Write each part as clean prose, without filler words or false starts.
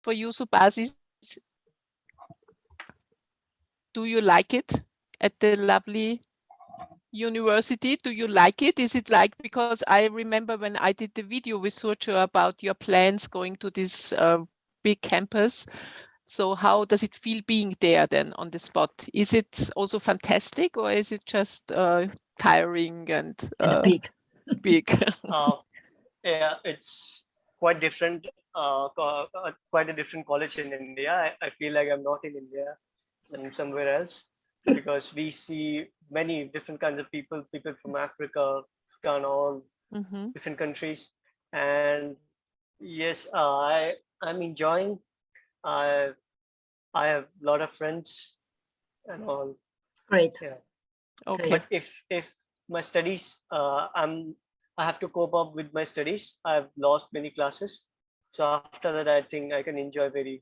for you, Subhasis? Do you like it at the lovely university? Do you like it? Is it like, because I remember when I did the video with Surcho about your plans going to this big campus. So how does it feel being there then on the spot? Is it also fantastic, or is it just tiring and big? Big. Yeah, it's quite different. Quite a different college in India. I feel like I'm not in India, I'm somewhere else, because we see many different kinds of people from Africa, Ghana, all different countries. And yes, I'm enjoying. I have a lot of friends and all. Great. Yeah. Okay. But if my studies, I have to cope up with my studies. I've lost many classes, so after that, I think I can enjoy very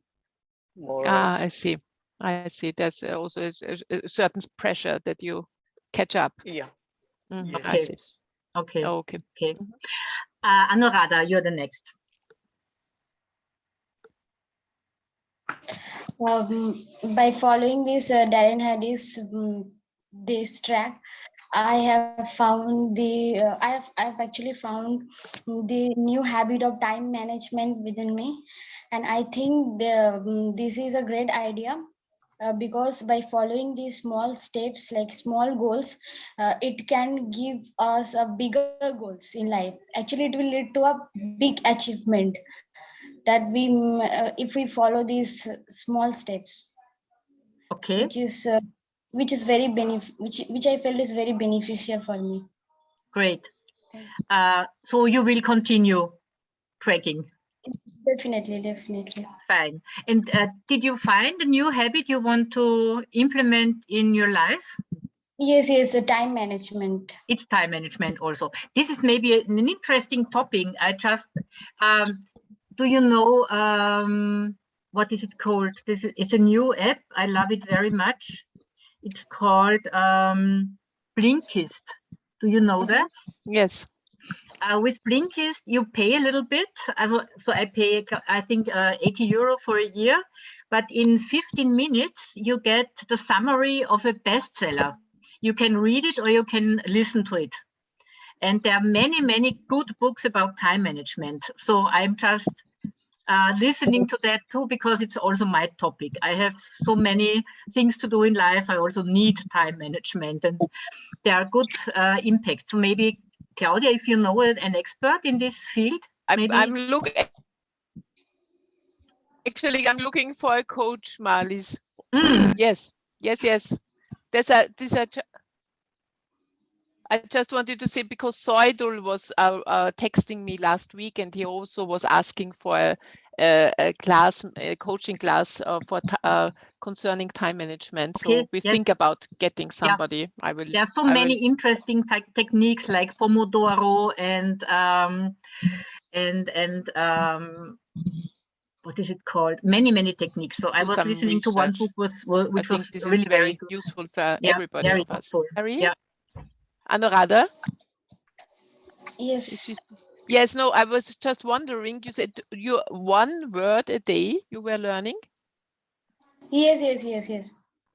more. I see. I see. There's also a certain pressure that you catch up. Yeah. Yes. Okay. I see. Okay. Okay. Okay. Anuradha, you're the next. By following this Darren Hardy's this track, I have found the I've actually found the new habit of time management within me, and I think this is a great idea. Because by following these small steps, like small goals, it can give us a bigger goals in life. Actually, it will lead to a big achievement that we, if we follow these small steps. Okay. Which is very which I felt is very beneficial for me. Great. So you will continue trekking. Definitely. Fine. And did you find a new habit you want to implement in your life? Yes, time management. It's time management also. This is maybe an interesting topic. I just, do you know, what is it called? It's a new app. I love it very much. It's called Blinkist. Do you know that? Yes. With Blinkist, you pay a little bit. So I pay, I think, €80 for a year. But in 15 minutes, you get the summary of a bestseller. You can read it or you can listen to it. And there are many, many good books about time management. So I'm just listening to that too, because it's also my topic. I have so many things to do in life. I also need time management, and there are good impacts. So maybe, Claudia, if you know an expert in this field, maybe. I'm looking for a coach, Marlies. Yes. There's a I just wanted to say, because Soidul was texting me last week, and he also was asking for a class, a coaching class for concerning time management. Okay, so we think about getting somebody. Yeah. I will. There are so many interesting techniques like Pomodoro and what is it called? Many techniques. So I was listening to one book which was really very good. Useful for everybody. Very of us. useful. Yeah. Anuradha? Yes. Yes, no, I was just wondering, you said you 1 word a day you were learning? Yes.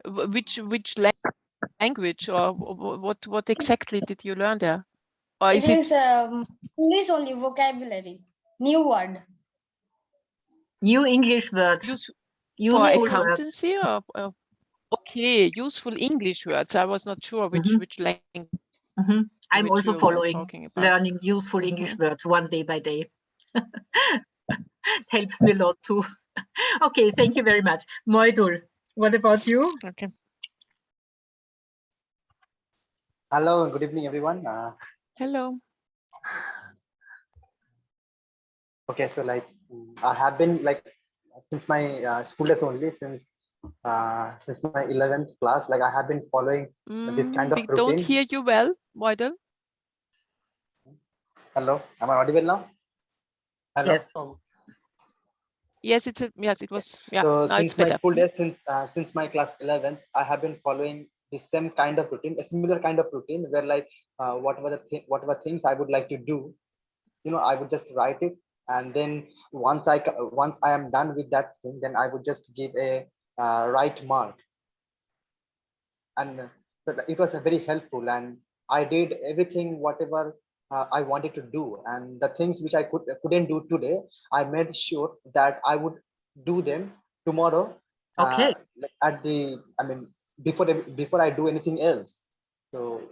Which language, or what exactly did you learn there? Or it is English only, vocabulary, new word. New English words. For accountancy words. Or okay, useful English words. I was not sure which language. I'm also following, learning useful English words one day by day. Helps me a lot too. Okay, thank you very much. Moidul, what about you? Okay. Hello, good evening, everyone. Hello. Okay, so like I have been like since my school days only, since my 11th class, like I have been following this kind of routine. Don't hear you well, Moidul. Hello, am I audible now? Hello. Yes. Yes, it was. Yeah. So now since it's my better. school days, since my class 11th, I have been following the same kind of routine, a similar kind of routine, where like whatever things I would like to do, I would just write it and then once I am done with that thing, then I would just give a right mark. And so it was very helpful, and I did everything whatever I wanted to do, and the things which I couldn't do today, I made sure that I would do them tomorrow. Okay. At the, I mean, before I do anything else. So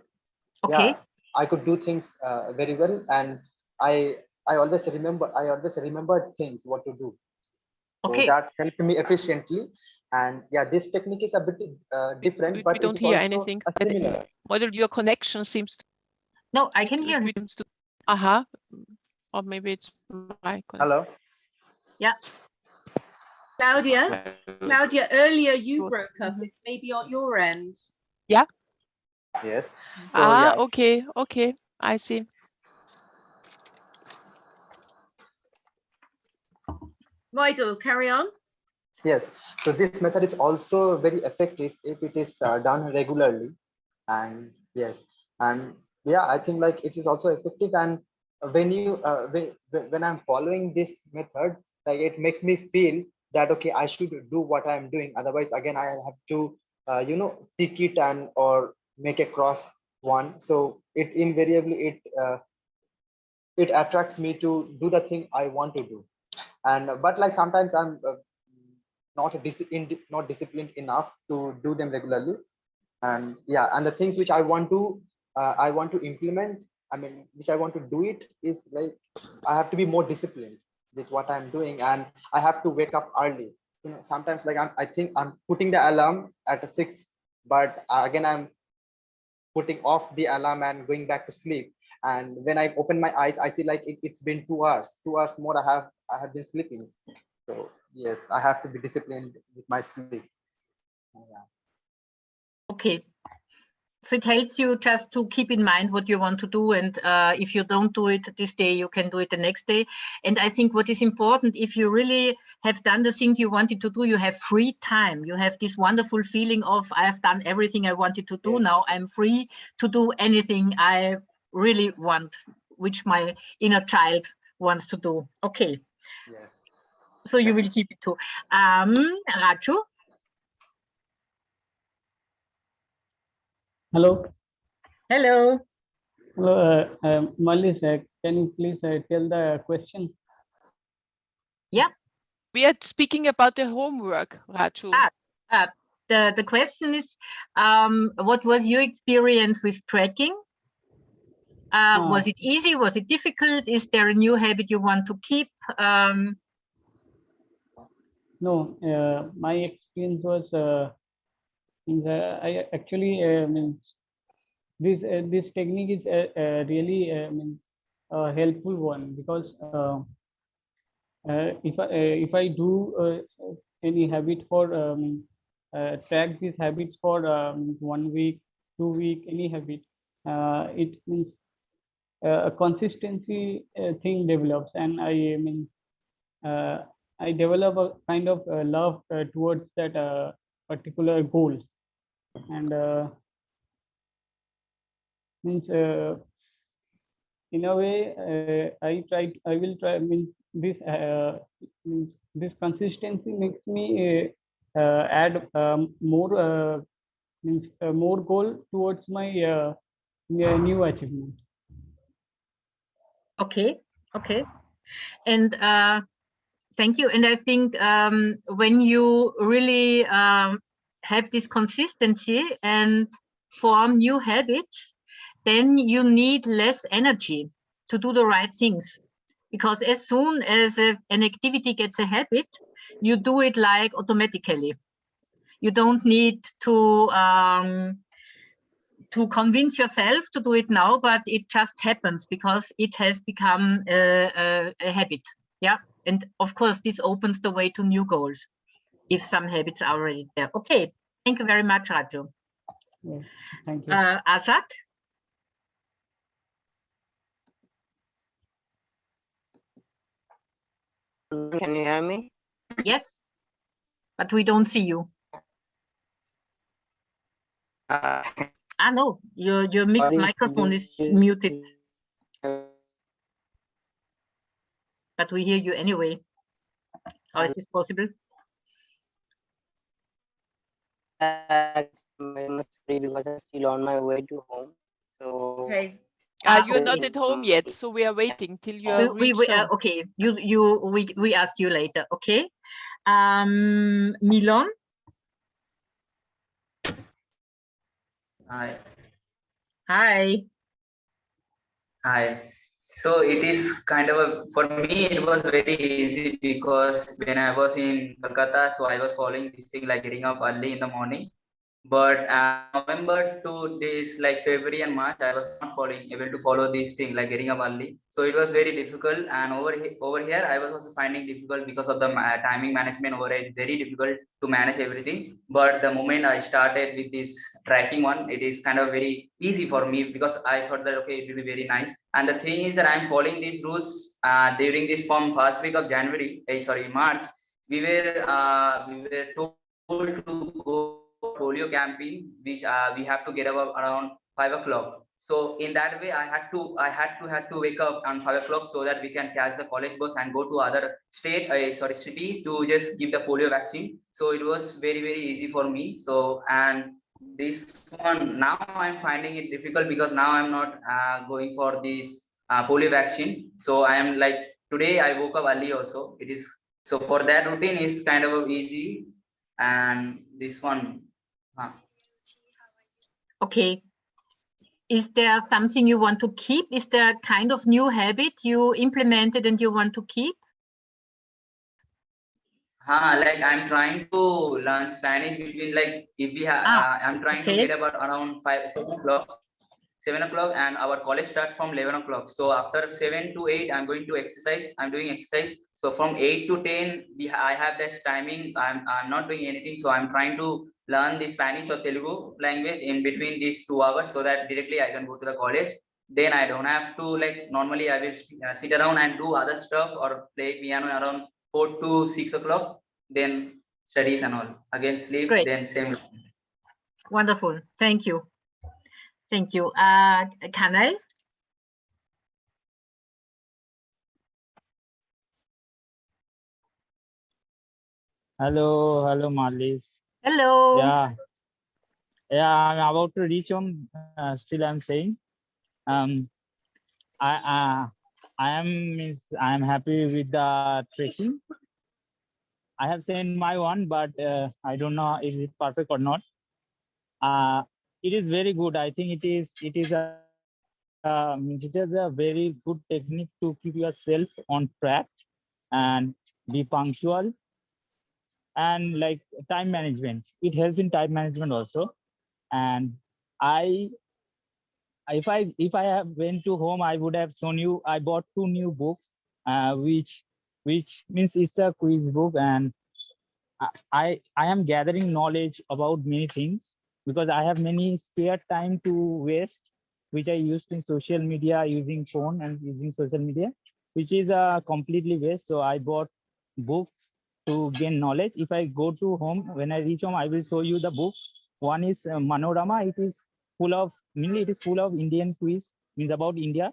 Okay. yeah, I could do things very well, and I always remembered things what to do. Okay. So that helped me efficiently. And yeah, this technique is a bit different, but we don't it's hear also anything. similar. Model, your connection seems to. No, I can hear him. Or maybe it's my connection. Hello. Yeah. Claudia, earlier you broke up. It's maybe on your end. Yeah. Yes. So yeah. Okay. I see. Michael, carry on. Yes. So this method is also very effective if it is done regularly. And yes, and yeah, I think like it is also effective. And when you when I'm following this method, like it makes me feel that okay, I should do what I'm doing. Otherwise, again, I have to tick it and or make a cross one. So it invariably it attracts me to do the thing I want to do. And but like sometimes I'm not disciplined enough to do them regularly. And yeah, and the things which I want to implement, I mean, which I want to do it, is like I have to be more disciplined with what I'm doing, and I have to wake up early. Sometimes like I think I'm putting the alarm at 6, but again I'm putting off the alarm and going back to sleep. And when I open my eyes, I see like it's been 2 hours. 2 hours more I have been sleeping. So yes, I have to be disciplined with my sleep. Yeah. Okay. So it helps you just to keep in mind what you want to do, and if you don't do it this day, you can do it the next day. And I think what is important, if you really have done the things you wanted to do, you have free time. You have this wonderful feeling of I have done everything I wanted to do. Yes. Now I'm free to do anything I really want, which my inner child wants to do. Okay. Yeah. So you will keep it too. Raju? Hello. Hello. Hello, Marlies, can you please tell the question? Yeah. We are speaking about the homework, Raju. The question is, what was your experience with tracking? Was it easy? Was it difficult? Is there a new habit you want to keep? No, my experience was I actually this technique is really helpful one, because if I do any habit for track these habits for 1 week, 2 week, any habit, it means a consistency thing develops, and I develop a kind of love towards that particular goal. And means in a way I will try. This consistency makes me add more more goal towards my new achievement. Okay. And thank you. And I think when you really have this consistency and form new habits, then you need less energy to do the right things. Because as soon as an activity gets a habit, you do it like automatically. You don't need to convince yourself to do it now, but it just happens because it has become a habit. Yeah. And of course, this opens the way to new goals if some habits are already there. Okay. Thank you very much, Raju. Yes, thank you. Azad? Can you hear me? Yes, but we don't see you. No, your microphone is muted. but we hear you anyway. How is this possible? I must be because I'm still on my way to home. So Okay. You're not at home yet, so we are waiting till you are we reached home. okay. We ask you later. Okay. Milan. Hi. Hi. Hi. So it is kind of for me, it was very easy because when I was in Kolkata, so I was following this thing like getting up early in the morning. But November to this like February and March, I was not able to follow this thing like getting up early. So it was very difficult. And over here, I was also finding difficult because of the timing management over here. It's very difficult to manage everything. But the moment I started with this tracking one, it is kind of very easy for me because I thought that okay, it will be very nice. And the thing is that I'm following these rules during this from first week of March. We were told to go polio campaign, which we have to get up around 5 o'clock. So in that way, I had to wake up on 5 o'clock so that we can catch the college bus and go to other cities to just give the polio vaccine. So it was very, very easy for me. So, and this one, now I'm finding it difficult because now I'm not going for this polio vaccine. So I am like, today I woke up early also. It is, so for that routine is kind of easy. And this one, Okay. Is there something you want to keep? Is there a kind of new habit you implemented and you want to keep? like I'm trying to learn Spanish between like if we have I'm trying to get about around 7 o'clock and our college starts from 11 o'clock. So after 7 to 8, I'm going to exercise. I'm doing exercise. So from 8 to 10, I have this timing. I'm not doing anything. So I'm trying to learn the Spanish or Telugu language in between these 2 hours so that directly I can go to the college. Then I don't have to like, normally I will sit around and do other stuff or play piano around 4 to 6 o'clock. Then studies and all. Again sleep, Great. then same. Wonderful. Thank you. Thank you. Kanal? Hello, Marlies. Hello. Yeah, I'm about to reach home. Still, I'm saying, I am happy with the trekking. I have sent my one, but I don't know if it's perfect or not. It is very good. I think it is a very good technique to keep yourself on track and be punctual, and like time management. It helps in time management also. And if I have went to home, I would have shown you. I bought 2 new books, which means it's a quiz book, and I am gathering knowledge about many things because I have many spare time to waste, which I used in social media, using phone and using social media, which is completely waste. So I bought books to gain knowledge. If I go to home, when I reach home, I will show you the book. One is Manorama. It is full of Indian quiz, means about India,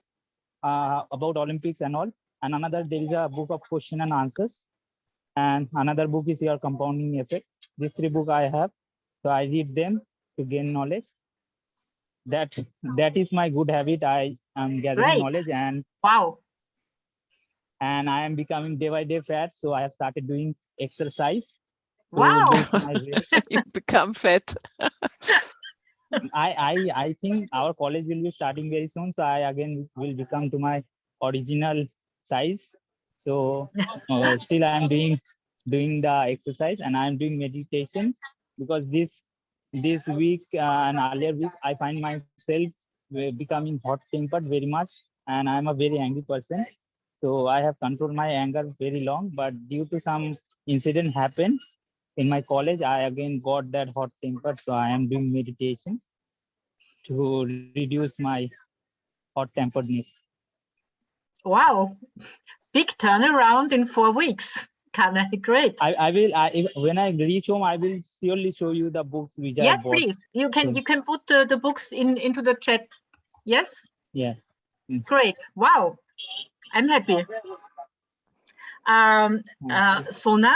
about Olympics and all. And another, there is a book of question and answers. And another book is your compounding effect. These 3 books I have. So I read them to gain knowledge. That is my good habit. I am gathering knowledge, and wow. And I am becoming day by day fat. So I have started doing exercise. Wow. You become fat. I think our college will be starting very soon. So I again will become to my original size. So still I am doing the exercise, and I am doing meditation, because this week and earlier week I find myself becoming hot tempered very much, and I am a very angry person. So I have controlled my anger very long, but due to some incident happened in my college, I again got that hot temper. So I am doing meditation to reduce my hot temperedness. Wow, big turnaround in 4 weeks. Great. I will. When I reach home, I will surely show you the books which I bought. Yes, please. You can put the books into the chat. Yes. Yeah. Great. Wow. I'm happy. Sona.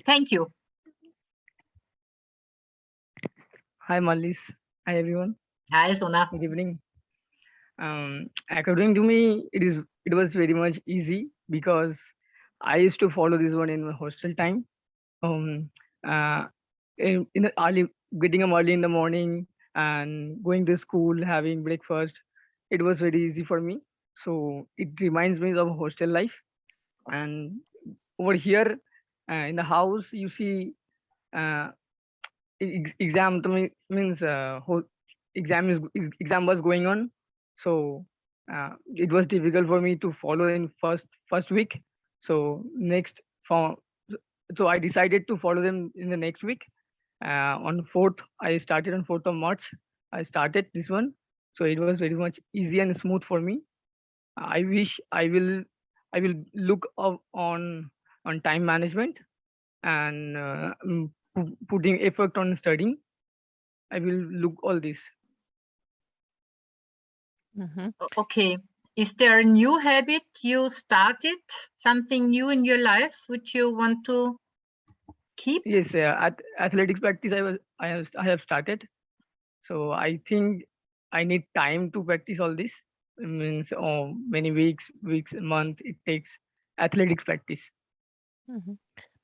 Thank you. Hi, Marlies. Hi, everyone. Hi, Sona. Good evening. According to me, it was very much easy because I used to follow this one in my hostel time. Uh, in the early, getting up early in the morning and going to school, having breakfast, it was very easy for me. So it reminds me of hostel life. And over here in the house, you see exam to me means exam was going on, so it was difficult for me to follow in first week. So next for so I decided to follow them in the next week. On 4th, I started on 4th of March. I started this one, so it was very much easy and smooth for me. I wish I will look up on time management and putting effort on studying. I will look all this. Okay. Is there a new habit you started? Something new in your life which you want to keep? Yes, at athletics practice I have started. So I think I need time to practice all this. It means many weeks, month it takes athletics practice.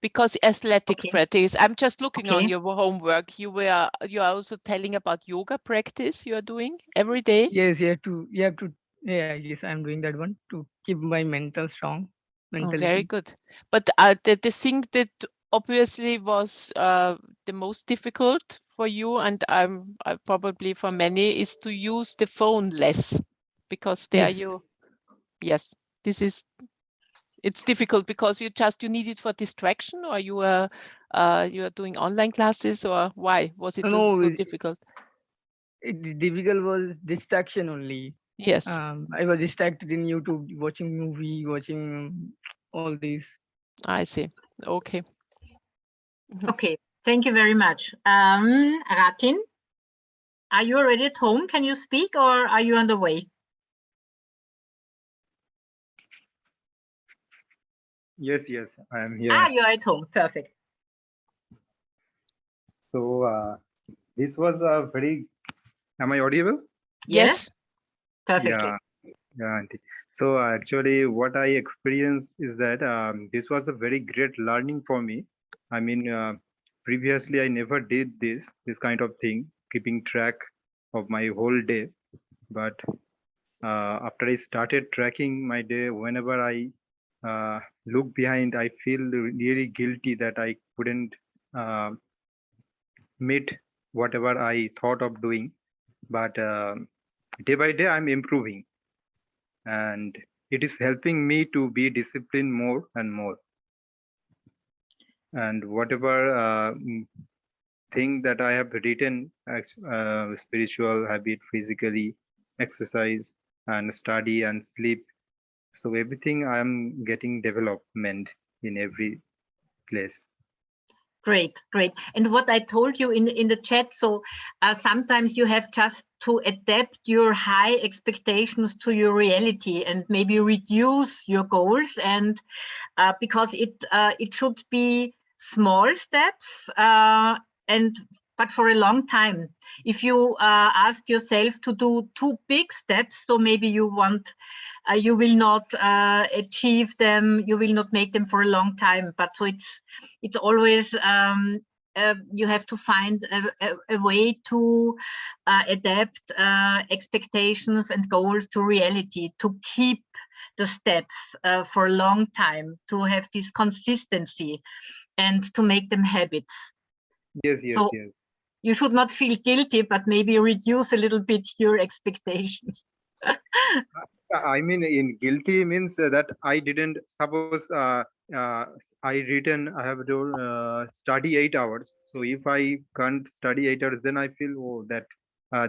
Because athletic practice, I'm just looking on Okay. your homework. You are also telling about yoga practice you are doing every day. Yes, you have to. Yeah, yes, I'm doing that one to keep my mental strong. Mentality. Very good. But the thing that obviously was the most difficult for you, and probably for many, is to use the phone less, because there Yes. it's difficult because you need it for distraction, or you are doing online classes, or why was it so difficult? It's difficult was distraction only. Yes. I was distracted in YouTube, watching movie, watching all these. I see. Okay. Okay. Thank you very much. Ratin, are you already at home? Can you speak, or are you on the way? Yes, I am here. You're at home. Perfect. So this was a very. Am I audible? Yes. Perfectly. Yeah, Auntie. So actually, what I experienced is that this was a very great learning for me. I mean, previously I never did this kind of thing, keeping track of my whole day. But after I started tracking my day, whenever I look behind, I feel really guilty that I couldn't meet whatever I thought of doing. But day by day, I'm improving, and it is helping me to be disciplined more and more. And whatever thing that I have written, spiritual habit, physically, exercise, and study and sleep. So everything I am getting development in every place. Great. And what I told you in the chat, so sometimes you have just to adapt your high expectations to your reality and maybe reduce your goals, and because it should be small steps but for a long time. If you ask yourself to do 2 big steps, so maybe you will not achieve them, you will not make them for a long time. But so it's always you have to find a way to adapt expectations and goals to reality, to keep the steps for a long time, to have this consistency and to make them habits. Yes. You should not feel guilty, but maybe reduce a little bit your expectations. I mean, in guilty means that I didn't, suppose I have to study 8 hours. So if I can't study 8 hours, then I feel that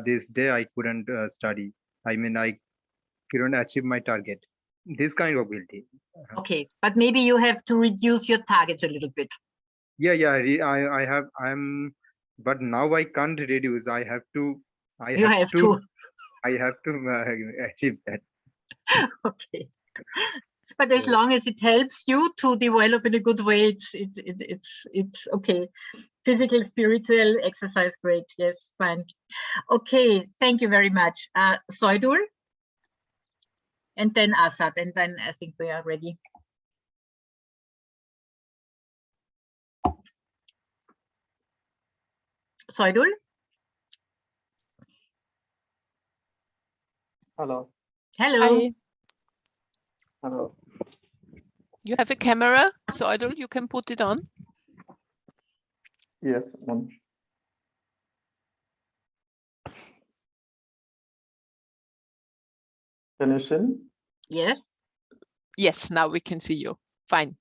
this day I couldn't study. I mean, I couldn't achieve my target. This kind of guilty. Okay, but maybe you have to reduce your targets a little bit. Yeah. But now I can't reduce. I have to. I have to achieve that. Okay. But as long as it helps you to develop in a good way, it's okay. Physical, spiritual, exercise, great. Yes, fine. Okay, thank you very much. Soidul, and then Asad, and then I think we are ready. Soidul? Hello. Hello. Hi. Hello. You have a camera, Soidul, you can put it on. Yes. Can you see me? Yes. Yes, now we can see you. Fine.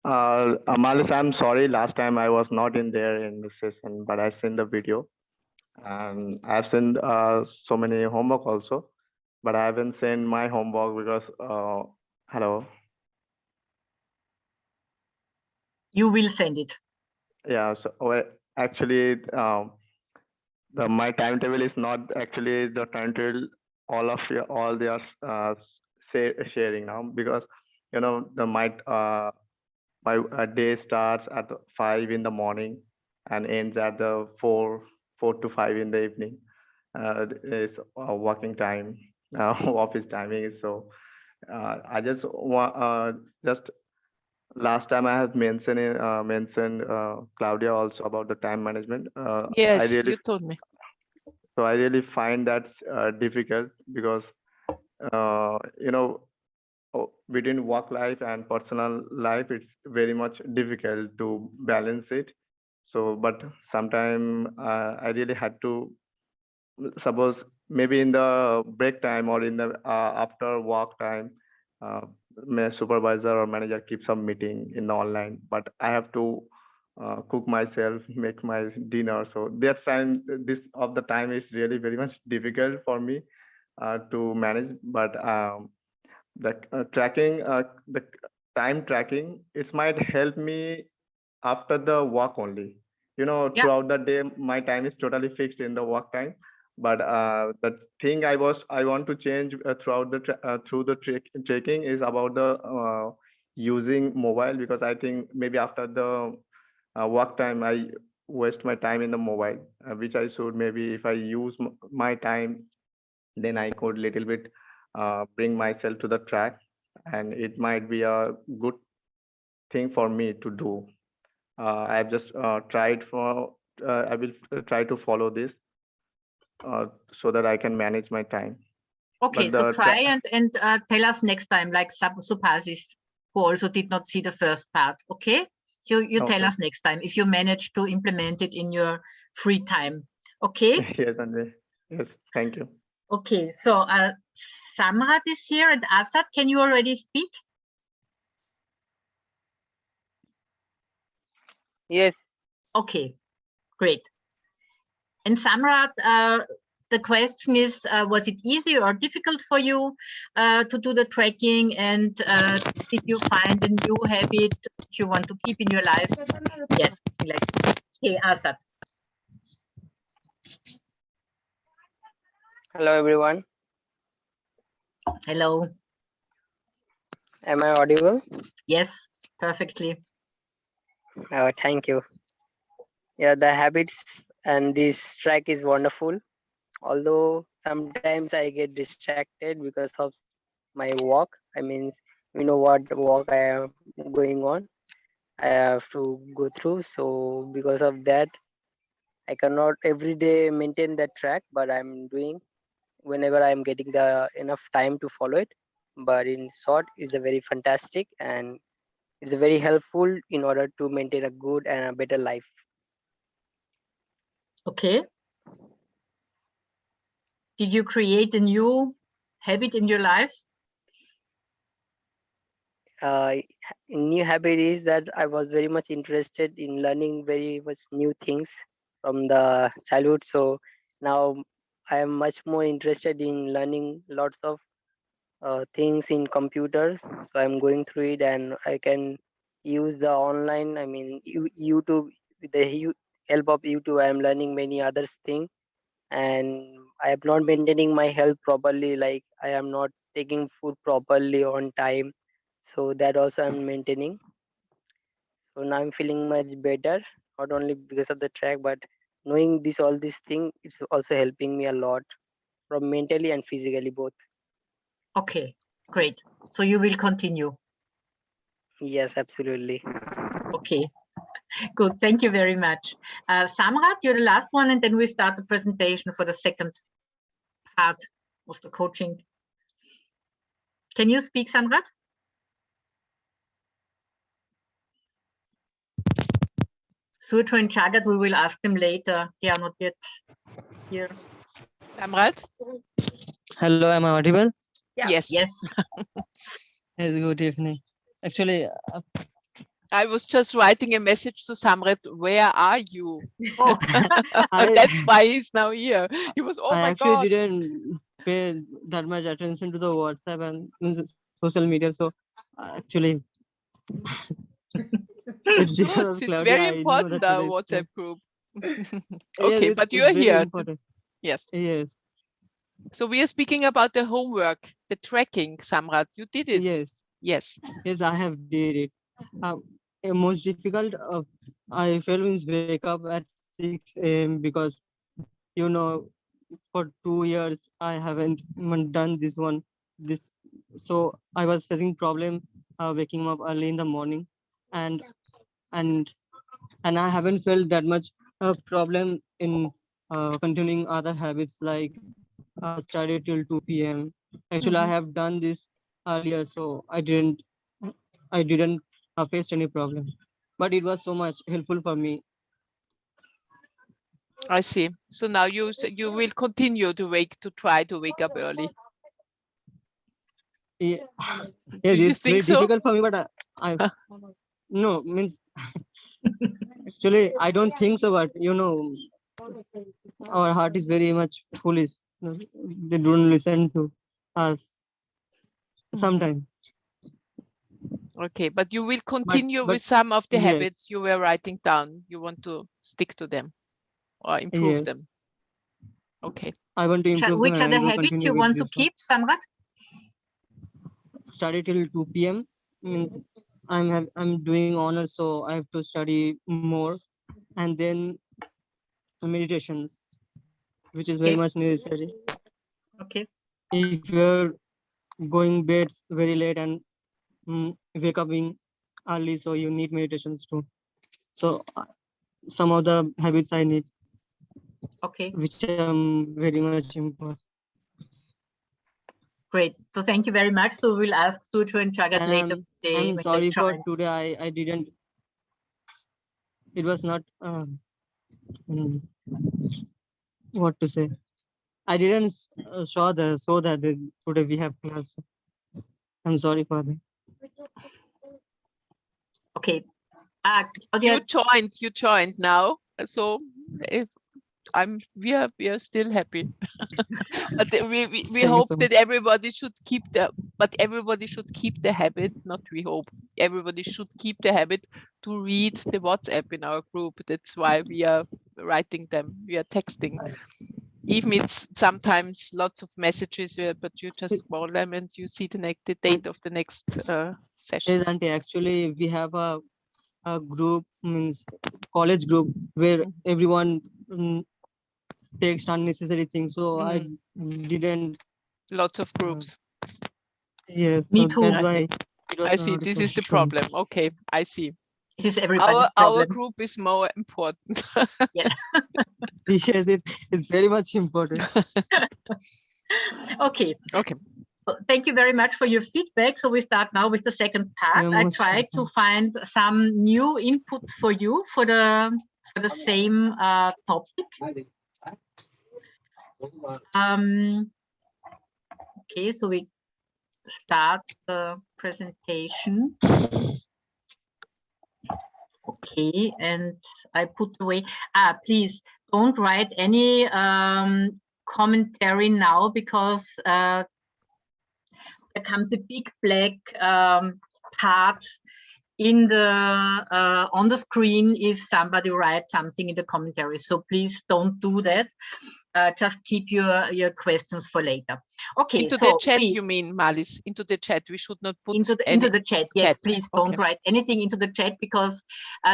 Marlies, I'm sorry. Last time I was not in there in the session, but I seen the video, and I've seen so many homework also, but I haven't seen my homework because hello. You will send it. Yeah. So actually, my timetable is not actually the timetable all they are sharing now, because my day starts at 5 in the morning and ends at the 4 to 5 in the evening. It's working time, office timing. So I just want just last time I have mentioned Claudia also about the time management. Yes, you told me. So I really find that difficult because between work life and personal life, it's very much difficult to balance it. So, but sometimes I really had to, suppose maybe in the break time or in the after work time, my supervisor or manager keeps some meeting in the online, but I have to cook myself, make my dinner. So that time, this of the time is really very much difficult for me to manage. But the the time tracking, it might help me after the work only. Throughout the day, my time is totally fixed in the work time. But the thing I want to change throughout the through the tracking is about the using mobile, because I think maybe after the work time I waste my time in the mobile, which I should, maybe if I use my time, then I could little bit bring myself to the track, and it might be a good thing for me to do. I've just tried for, I will try to follow this so that I can manage my time. Okay, so try and tell us next time, like Supasis, who also did not see the first part. Okay, so you tell us next time if you manage to implement it in your free time. Okay. Yes, Andre. Yes, thank you. Okay, so Samrat is here, and Asad, can you already speak? Yes. Okay, great. And Samrat, the question is, was it easy or difficult for you to do the tracking? And did you find a new habit that you want to keep in your life? Yes. Okay, Asad. Hello, everyone. Hello. Am I audible? Yes, perfectly. Thank you. Yeah, the habits and this track is wonderful. Although sometimes I get distracted because of my work. I mean, what work I am going on, I have to go through. So because of that, I cannot every day maintain that track, but I'm doing whenever I'm getting the enough time to follow it. But in short, it's a very fantastic and it's very helpful in order to maintain a good and a better life. Okay. Did you create a new habit in your life? New habit is that I was very much interested in learning very much new things from the childhood. So now I am much more interested in learning lots of things in computers. So I'm going through it, and I can use the online, I mean, YouTube. With the help of YouTube, I am learning many other things, and I am not maintaining my health properly. Like I am not taking food properly on time, so that also I'm maintaining. So now I'm feeling much better, not only because of the track, but knowing this all these things is also helping me a lot, from mentally and physically both. Okay, great. So you will continue. Yes, absolutely. Okay, good. Thank you very much. Samrat, you're the last one, and then we start the presentation for the second part of the coaching. Can you speak, Samrat? Surcho and Jagat, we will ask them later. They are not yet here. Samrat? Hello, am I audible? Yes. Yes. Yes, good evening. Actually, I was just writing a message to Samrat, where are you? Oh. That's why he's now here. He was, oh I my actually God. didn't pay that much attention to the WhatsApp and social media. So actually, it's Good. It's very important, our WhatsApp group. Okay, yes, but you it's are very here. important. Yes. Yes. So we are speaking about the homework, the tracking, Samrat. You did it. Yes. Yes. Yes, I have did it. Most difficult, I feel means wake up at 6 a.m. because, you know, for 2 years I haven't done this one. So I was facing problem waking up early in the morning, and and I haven't felt that much problem in continuing other habits like study till 2 p.m. Actually, I have done this earlier, so I didn't face any problem, but it was so much helpful for me. I see. So now you will continue to try to wake up early. Yeah. Do you It's very think so? difficult for me, but I no means actually I don't think so, but you know, our heart is very much foolish. They don't listen to us sometimes. Okay, but you will continue but with some of the yes. habits you were writing down. You want to stick to them or improve Yes. them. Okay. I want to improve Which them are and the I will habits continue you with want to this one. keep, Samrat? Study till 2 p.m. I'm doing honors, so I have to study more, and then meditations, which is very much necessary. Okay. If you're going bed very late and wake up early, so you need meditations too. So some of the habits I need. Okay. Which very much important. Great. So thank you very much. So we'll ask Surcho and Jagat later today. I'm when sorry they for join. today. I didn't. It was not. What to say? I didn't show that today we have class. I'm sorry for that. Okay. You joined now. So if we are still happy. But we hope that everybody should keep the habit, not we hope, everybody should keep the habit to read the WhatsApp in our group. That's why we are writing them, we are texting. Even it's sometimes lots of messages, but you just scroll them and you see the date of the next session. Yes, Auntie, actually we have a group, means college group, where everyone takes unnecessary things. So I didn't. Lots of groups. Yes, Me so too. that's why I see. This is the problem. Okay, I see. This is everybody's our problem. group is more important. Yeah. Yes, it's very much important. Okay. Okay. So thank you very much for your feedback. So we start now with the second part. I tried to find some new inputs for you for the same topic. Okay, so we start the presentation. Okay, and I put away. Please don't write any commentary now, because there comes a big black part in the on the screen if somebody writes something in the commentaries. So please don't do that. Just keep your questions for later. Okay. Into so the chat, you mean, Marlies? Into the chat, we should not put into any... the chat. Yes, chat. please don't Okay. write anything into the chat, because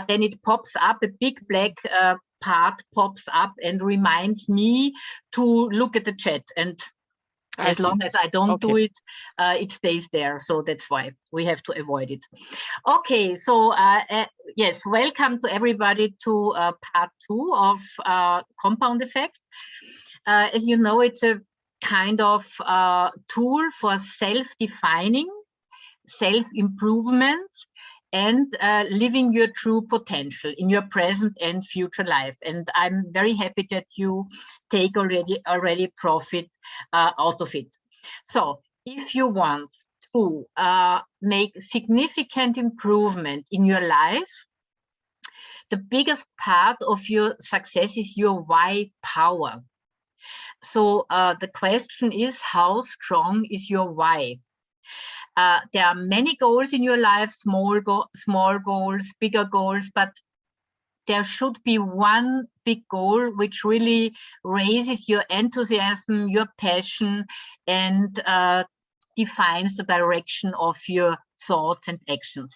then it pops up, a big black part pops up and reminds me to look at the chat. And as long as I don't do it, it stays there. So that's why we have to avoid it. Okay, so yes, welcome to everybody to part 2 of compound effect. As you know, it's a kind of tool for self-defining, self-improvement, and living your true potential in your present and future life. And I'm very happy that you take already profit out of it. So if you want to make significant improvement in your life, the biggest part of your success is your why power. So the question is, how strong is your why? There are many goals in your life, small goals, bigger goals, but there should be one big goal which really raises your enthusiasm, your passion, and defines the direction of your thoughts and actions.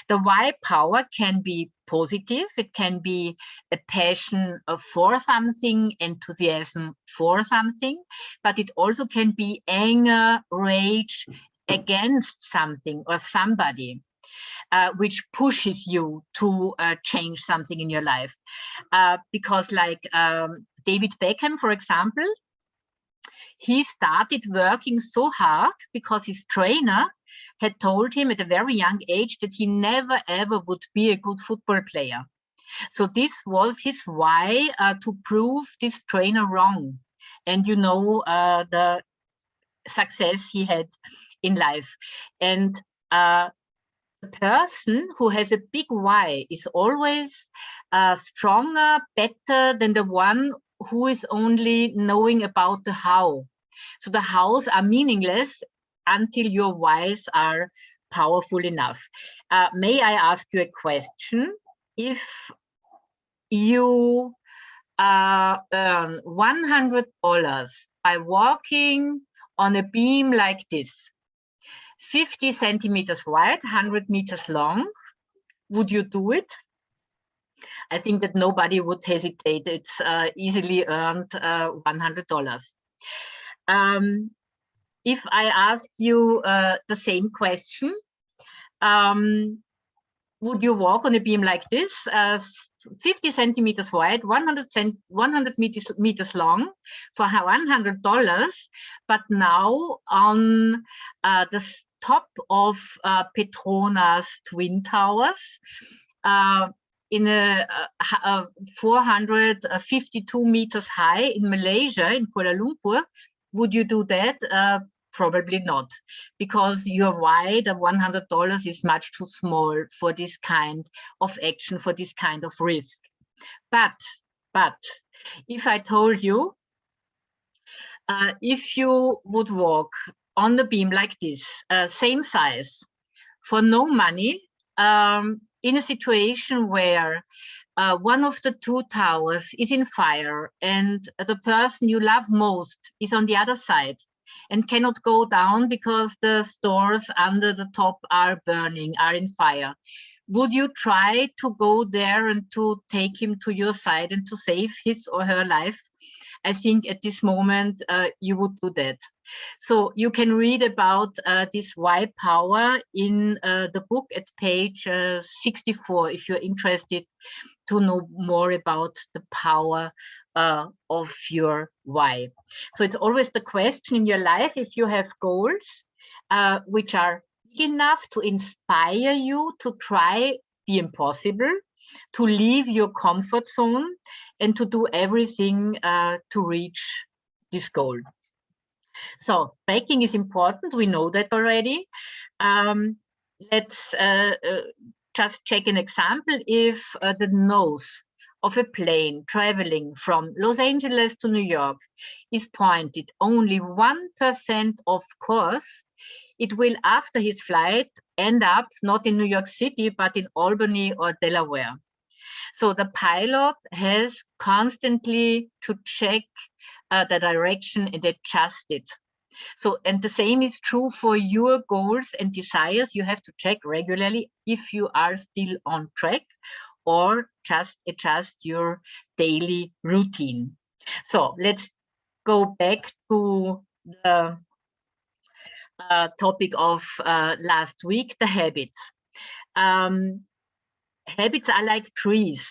The why power can be positive. It can be a passion for something, enthusiasm for something, but it also can be anger, rage against something or somebody, which pushes you to change something in your life. Because like David Beckham, for example, he started working so hard because his trainer had told him at a very young age that he never ever would be a good football player. So this was his why, to prove this trainer wrong. And you know the success he had in life. And the person who has a big why is always stronger, better than the one who is only knowing about the how. So the hows are meaningless until your whys are powerful enough. May I ask you a question? If you earn $100 by walking on a beam like this, 50 centimeters wide, 100 meters long, would you do it? I think that nobody would hesitate. It's easily earned $100. If I ask you the same question, would you walk on a beam like this, 50 centimeters wide, 100 meters long, for $100, but now on the top of Petronas Twin Towers, in a 452 meters high in Malaysia, in Kuala Lumpur, would you do that? Probably not, because your why, the $100, is much too small for this kind of action, for this kind of risk. But if I told you, if you would walk on the beam like this, same size, for no money, in a situation where one of the two towers is in fire and the person you love most is on the other side and cannot go down because the stores under the top are burning, are in fire, would you try to go there and to take him to your side and to save his or her life? I think at this moment you would do that. So you can read about this why power in the book at page 64 if you're interested to know more about the power of your why. So it's always the question in your life, if you have goals which are big enough to inspire you to try the impossible, to leave your comfort zone, and to do everything to reach this goal. So braking is important. We know that already. Let's just check an example. If the nose of a plane traveling from Los Angeles to New York is pointed only 1% off course, it will, after his flight, end up not in New York City, but in Albany or Delaware. So the pilot has constantly to check the direction and adjust it. So, and the same is true for your goals and desires. You have to check regularly if you are still on track, or just adjust your daily routine. So let's go back to the topic of last week, the habits. Habits are like trees.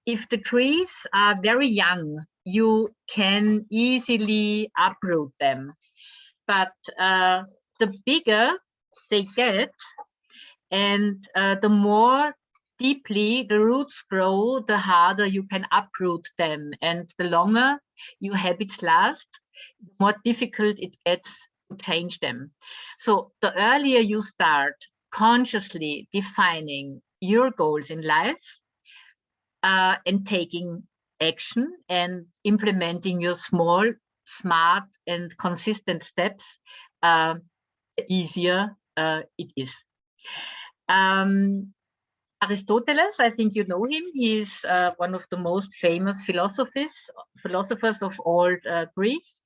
If the trees are very young, you can easily uproot them. But the bigger they get, and the more deeply the roots grow, the harder you can uproot them. And the longer your habits last, the more difficult it gets to change them. So the earlier you start consciously defining your goals in life, and taking action and implementing your small, smart, and consistent steps, the easier it is. Aristoteles, I think you know him. He's one of the most famous philosophers of old Greece.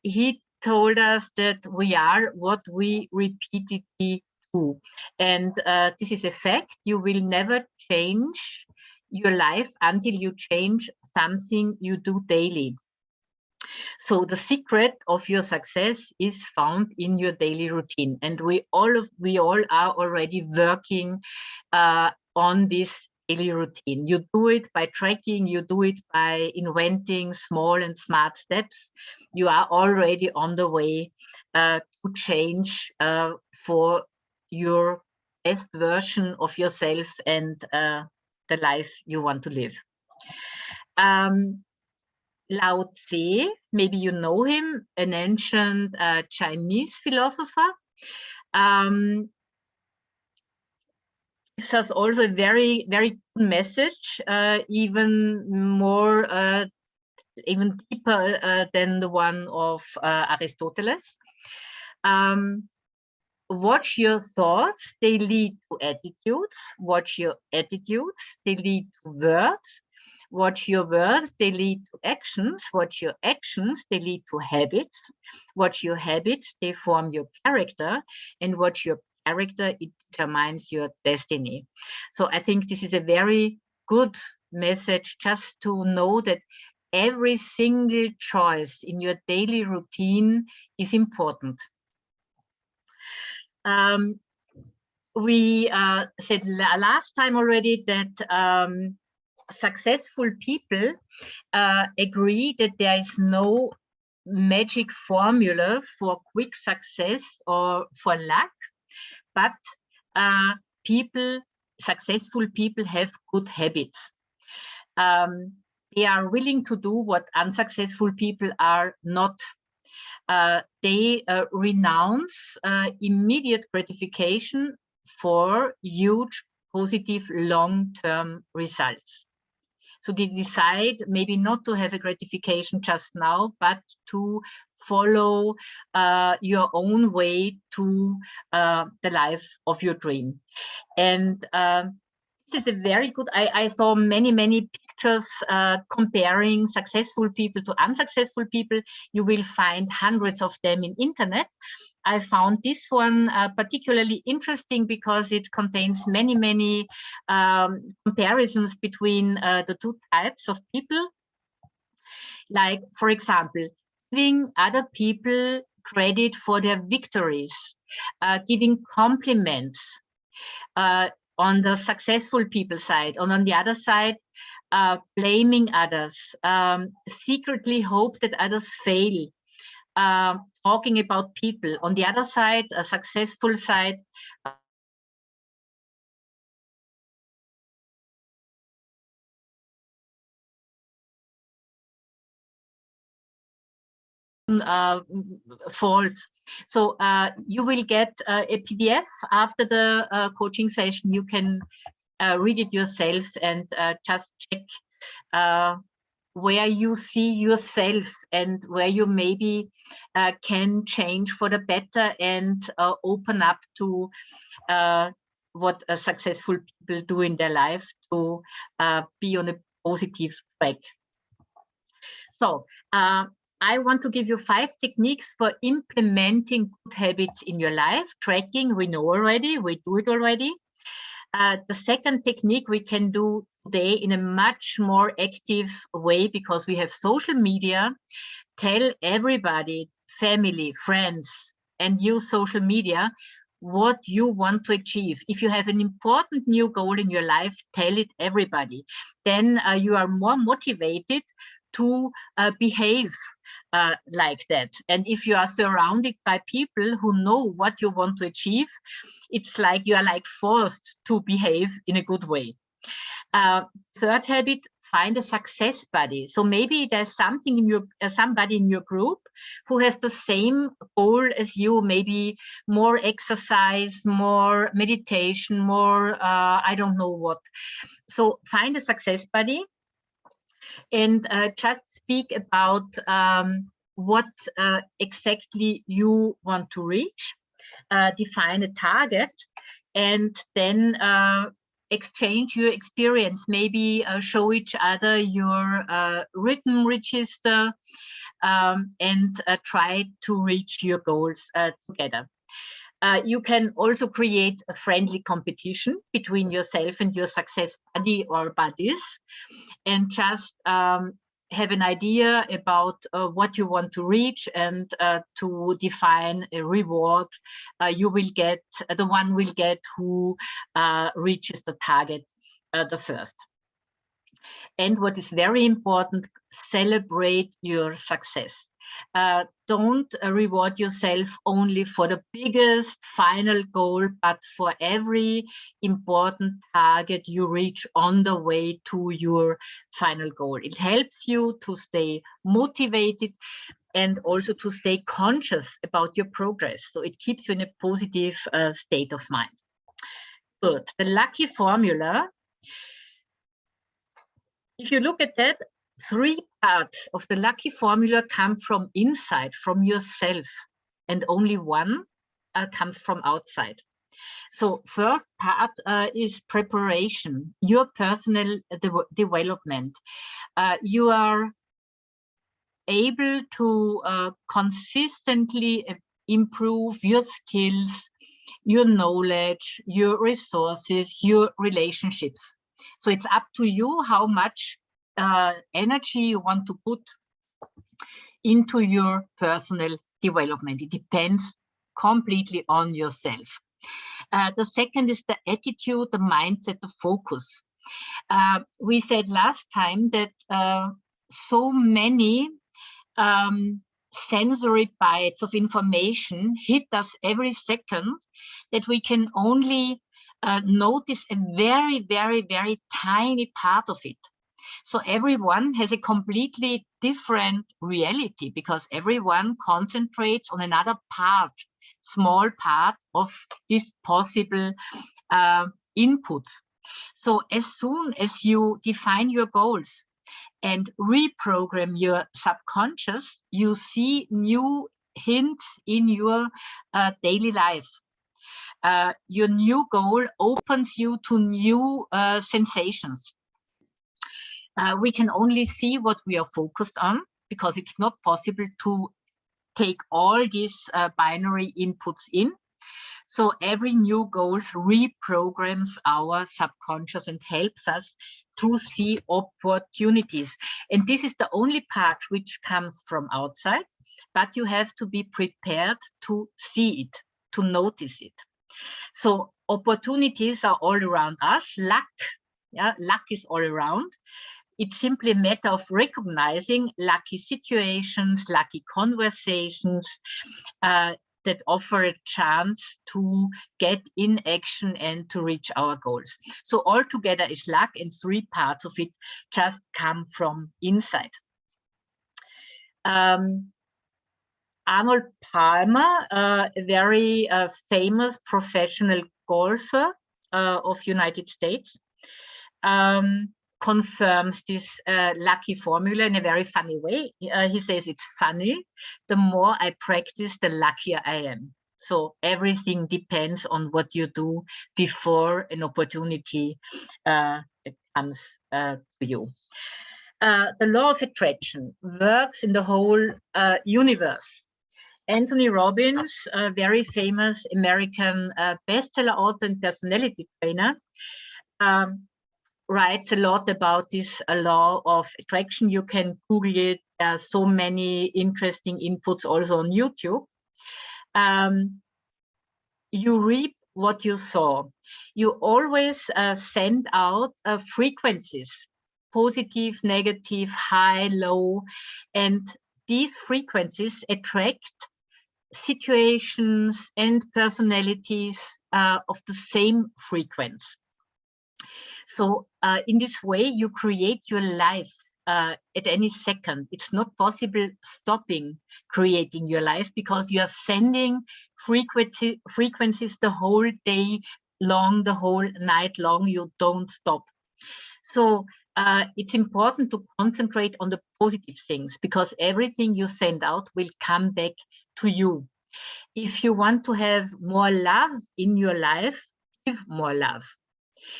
He told us that we are what we repeatedly do. And this is a fact. You will never change your life until you change something you do daily. So the secret of your success is found in your daily routine, and we all are already working on this daily routine. You do it by tracking, you do it by inventing small and smart steps. You are already on the way to change for your best version of yourself and the life you want to live. Lao Tse, maybe you know him, an ancient Chinese philosopher. This has also a very, very good message, even more, even deeper than the one of Aristoteles. Watch your thoughts, they lead to attitudes. Watch your attitudes, they lead to words. Watch your words, they lead to actions. Watch your actions, they lead to habits. Watch your habits, they form your character. And watch your character, it determines your destiny. So I think this is a very good message, just to know that every single choice in your daily routine is important. We said last time already that successful people agree that there is no magic formula for quick success or for luck, but successful people have good habits. They are willing to do what unsuccessful people are not. They renounce immediate gratification for huge positive long-term results. So they decide maybe not to have a gratification just now, but to follow your own way to the life of your dream. And this is a very good, I saw many pictures comparing successful people to unsuccessful people. You will find hundreds of them in internet. I found this one particularly interesting because it contains many comparisons between the two types of people. Like, for example, giving other people credit for their victories, giving compliments on the successful people side, and on the other side, blaming others, secretly hope that others fail, talking about people. On the other side, a successful side, faults. So you will get a PDF after the coaching session. You can read it yourself and just check where you see yourself and where you maybe can change for the better and open up to what successful people do in their life to be on a positive track. So I want to give you 5 techniques for implementing good habits in your life. Tracking, we know already, we do it already. The second technique we can do today in a much more active way because we have social media. Tell everybody, family, friends, and use social media what you want to achieve. If you have an important new goal in your life, tell it everybody. Then you are more motivated to behave like that. And if you are surrounded by people who know what you want to achieve, it's like you are like forced to behave in a good way. Third habit, find a success buddy. So maybe there's something in your somebody in your group who has the same goal as you, maybe more exercise, more meditation, more I don't know what. So find a success buddy and just speak about what exactly you want to reach, define a target, and then exchange your experience, maybe show each other your written register and try to reach your goals together. You can also create a friendly competition between yourself and your success buddy or buddies and just have an idea about what you want to reach and to define a reward you will get, the one will get who reaches the target the first. And what is very important, celebrate your success. Don't reward yourself only for the biggest final goal, but for every important target you reach on the way to your final goal. It helps you to stay motivated and also to stay conscious about your progress. So it keeps you in a positive state of mind. Good. The lucky formula. If you look at that, 3 parts of the lucky formula come from inside, from yourself, and only 1 comes from outside. So first part is preparation, your personal development. You are able to consistently improve your skills, your knowledge, your resources, your relationships. So it's up to you how much energy you want to put into your personal development. It depends completely on yourself. The second is the attitude, the mindset, the focus. We said last time that so many sensory bites of information hit us every second that we can only notice a very, very, very tiny part of it. So everyone has a completely different reality because everyone concentrates on another part, small part of this possible input. So as soon as you define your goals and reprogram your subconscious, you see new hints in your daily life. Your new goal opens you to new sensations. We can only see what we are focused on because it's not possible to take all these binary inputs in. So every new goal reprograms our subconscious and helps us to see opportunities. And this is the only part which comes from outside, but you have to be prepared to see it, to notice it. So opportunities are all around us. Luck, luck is all around. It's simply a matter of recognizing lucky situations, lucky conversations that offer a chance to get in action and to reach our goals. So altogether is luck, and 3 parts of it just come from inside. Arnold Palmer, a very famous professional golfer of United States, confirms this lucky formula in a very funny way. He says it's funny. The more I practice, the luckier I am. So everything depends on what you do before an opportunity comes to you. The law of attraction works in the whole universe. Anthony Robbins, a very famous American bestseller author and personality trainer, writes a lot about this law of attraction. You can Google it. There are so many interesting inputs also on YouTube. You reap what you sow. You always send out frequencies, positive, negative, high, low, and these frequencies attract situations and personalities of the same frequency. So in this way, you create your life at any second. It's not possible stopping creating your life because you are sending frequencies the whole day long, the whole night long. You don't stop. So it's important to concentrate on the positive things because everything you send out will come back to you. If you want to have more love in your life, give more love.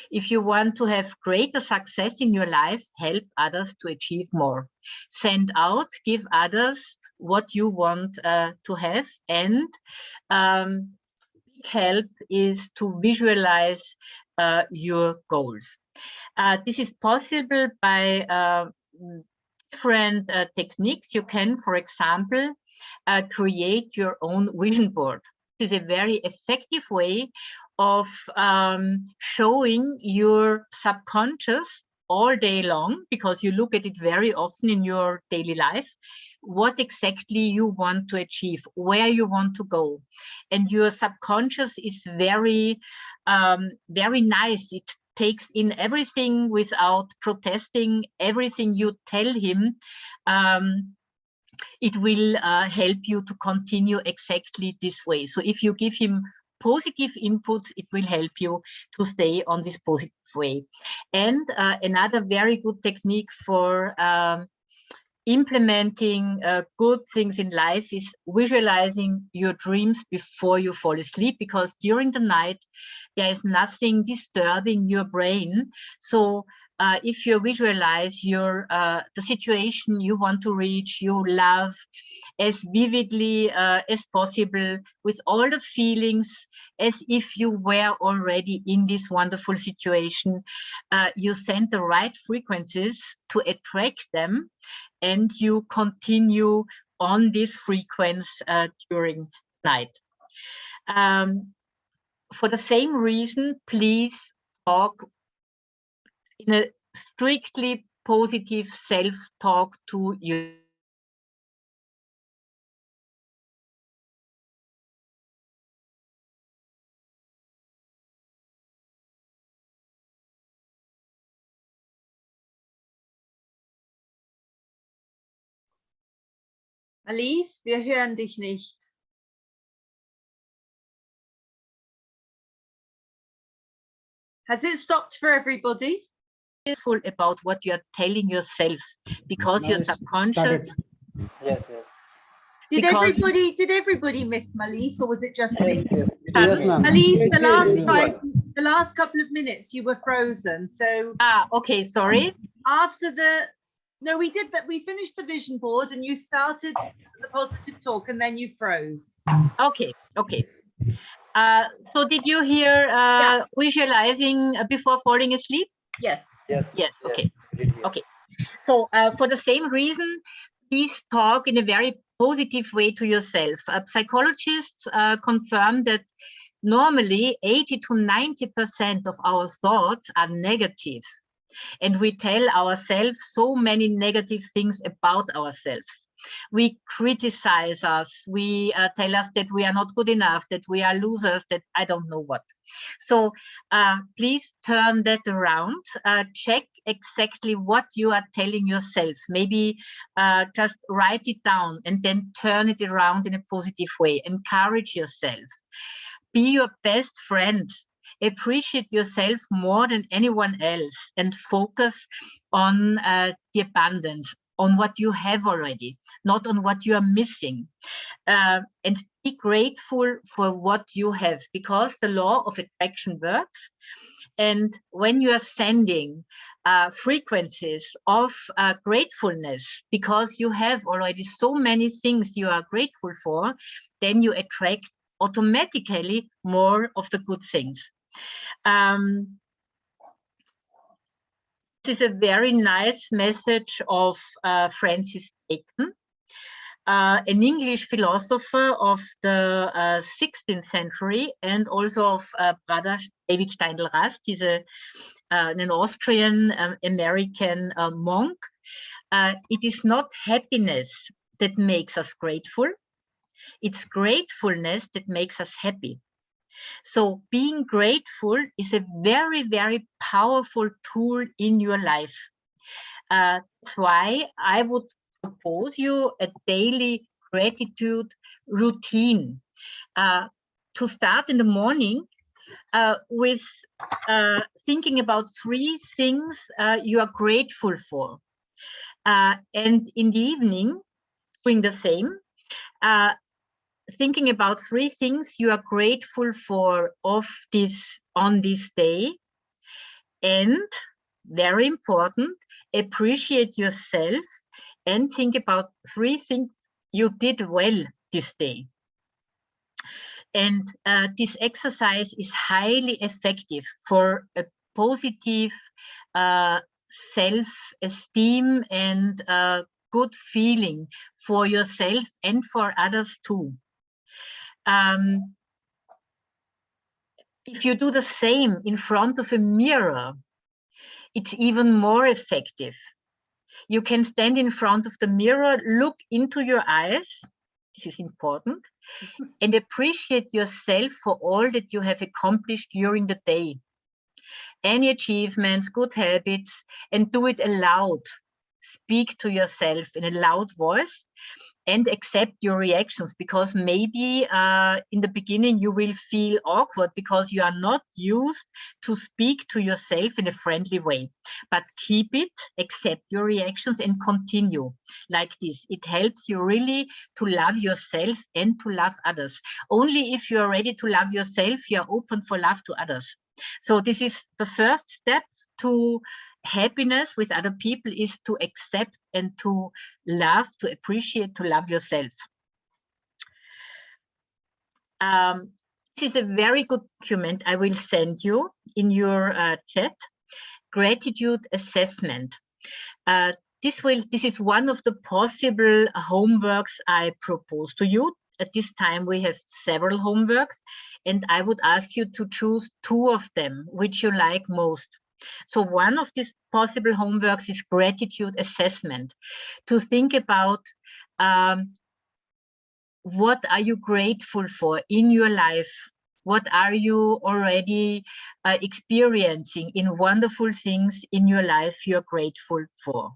If you want to have greater success in your life, help others to achieve more. Send out, give others what you want to have, and help is to visualize your goals. This is possible by different techniques. You can, for example, create your own vision board. This is a very effective way of showing your subconscious all day long, because you look at it very often in your daily life, what exactly you want to achieve, where you want to go. And your subconscious is very, very nice. It takes in everything without protesting, everything you tell him. It will help you to continue exactly this way. So if you give him positive inputs, it will help you to stay on this positive way. And another very good technique for implementing good things in life is visualizing your dreams before you fall asleep, because during the night there is nothing disturbing your brain. So if you visualize your the situation you want to reach, you love, as vividly as possible, with all the feelings, as if you were already in this wonderful situation, you send the right frequencies to attract them, and you continue on this frequency during night. For the same reason, please talk in a strictly positive self-talk to you. Marlies, wir hören dich nicht. Has it stopped for everybody? Careful about what you are telling yourself, because Now your it's subconscious. started. Yes, yes. Did everybody miss Marlies, or was it just me? Yes, Yes, ma'am. Marlies, Yes. the last couple of minutes you were frozen. So okay, sorry. After no, we did that. We finished the vision board, and you started the positive talk, and then you froze. Okay, okay. So did you hear visualizing before falling asleep? Yes. Yes. Okay. Okay. So for the same reason, please talk in a very positive way to yourself. Psychologists confirm that normally 80 to 90% of our thoughts are negative. And we tell ourselves so many negative things about ourselves. We criticize us. We tell us that we are not good enough, that we are losers, that I don't know what. So please turn that around. Check exactly what you are telling yourself. Maybe just write it down and then turn it around in a positive way. Encourage yourself. Be your best friend. appreciate yourself more than anyone else and focus on the abundance, on what you have already, not on what you are missing. And be grateful for what you have, because the law of attraction works. And when you are sending frequencies of gratefulness, because you have already so many things you are grateful for, then you attract automatically more of the good things. This is a very nice message of Francis Bacon, an English philosopher of the 16th century, and also of Brother David Steindl-Rast. He's an Austrian American monk. It is not happiness that makes us grateful. It's gratefulness that makes us happy. So being grateful is a very, very powerful tool in your life. That's why I would propose you a daily gratitude routine to start in the morning with thinking about 3 things you are grateful for, and in the evening doing the same, thinking about 3 things you are grateful for on this day, and very important, appreciate yourself and think about 3 things you did well this day. And this exercise is highly effective for a positive self-esteem and good feeling for yourself and for others too. If you do the same in front of a mirror, it's even more effective. You can stand in front of the mirror, look into your eyes, this is important, and appreciate yourself for all that you have accomplished during the day. Any achievements, good habits, and do it aloud. Speak to yourself in a loud voice and accept your reactions, because maybe in the beginning you will feel awkward because you are not used to speak to yourself in a friendly way. But keep it, accept your reactions and continue like this. It helps you really to love yourself and to love others. Only if you are ready to love yourself, you are open for love to others. So this is the first step to happiness with other people, is to accept and to love, to appreciate, to love yourself. This is a very good document I will send you in your chat, gratitude assessment. This is one of the possible homeworks I propose to you. At this time we have several homeworks, and I would ask you to choose 2 of them which you like most. So one of these possible homeworks is gratitude assessment, to think about what are you grateful for in your life? What are you already experiencing in wonderful things in your life you're grateful for?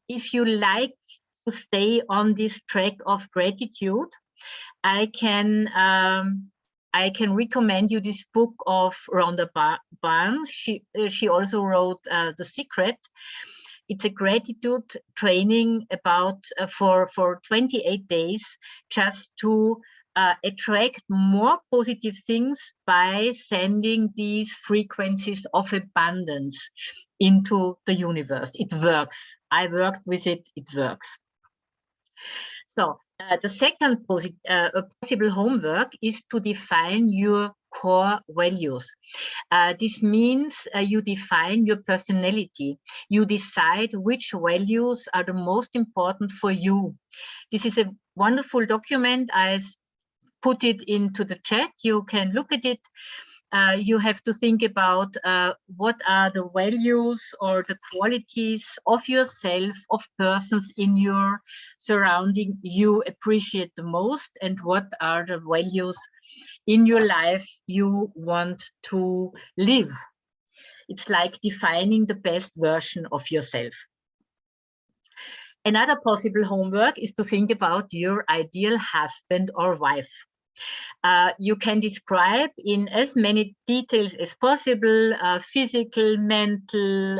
If you like to stay on this track of gratitude, I can recommend you this book of Rhonda Barnes. She also wrote The Secret. It's a gratitude training about for 28 days, just to attract more positive things by sending these frequencies of abundance into the universe. It works. I worked with it. It works. So the second possible homework is to define your core values. This means you define your personality. You decide which values are the most important for you. This is a wonderful document. I put it into the chat. You can look at it. You have to think about what are the values or the qualities of yourself, of persons in your surrounding you appreciate the most, and what are the values in your life you want to live. It's like defining the best version of yourself. Another possible homework is to think about your ideal husband or wife. You can describe in as many details as possible, physical, mental,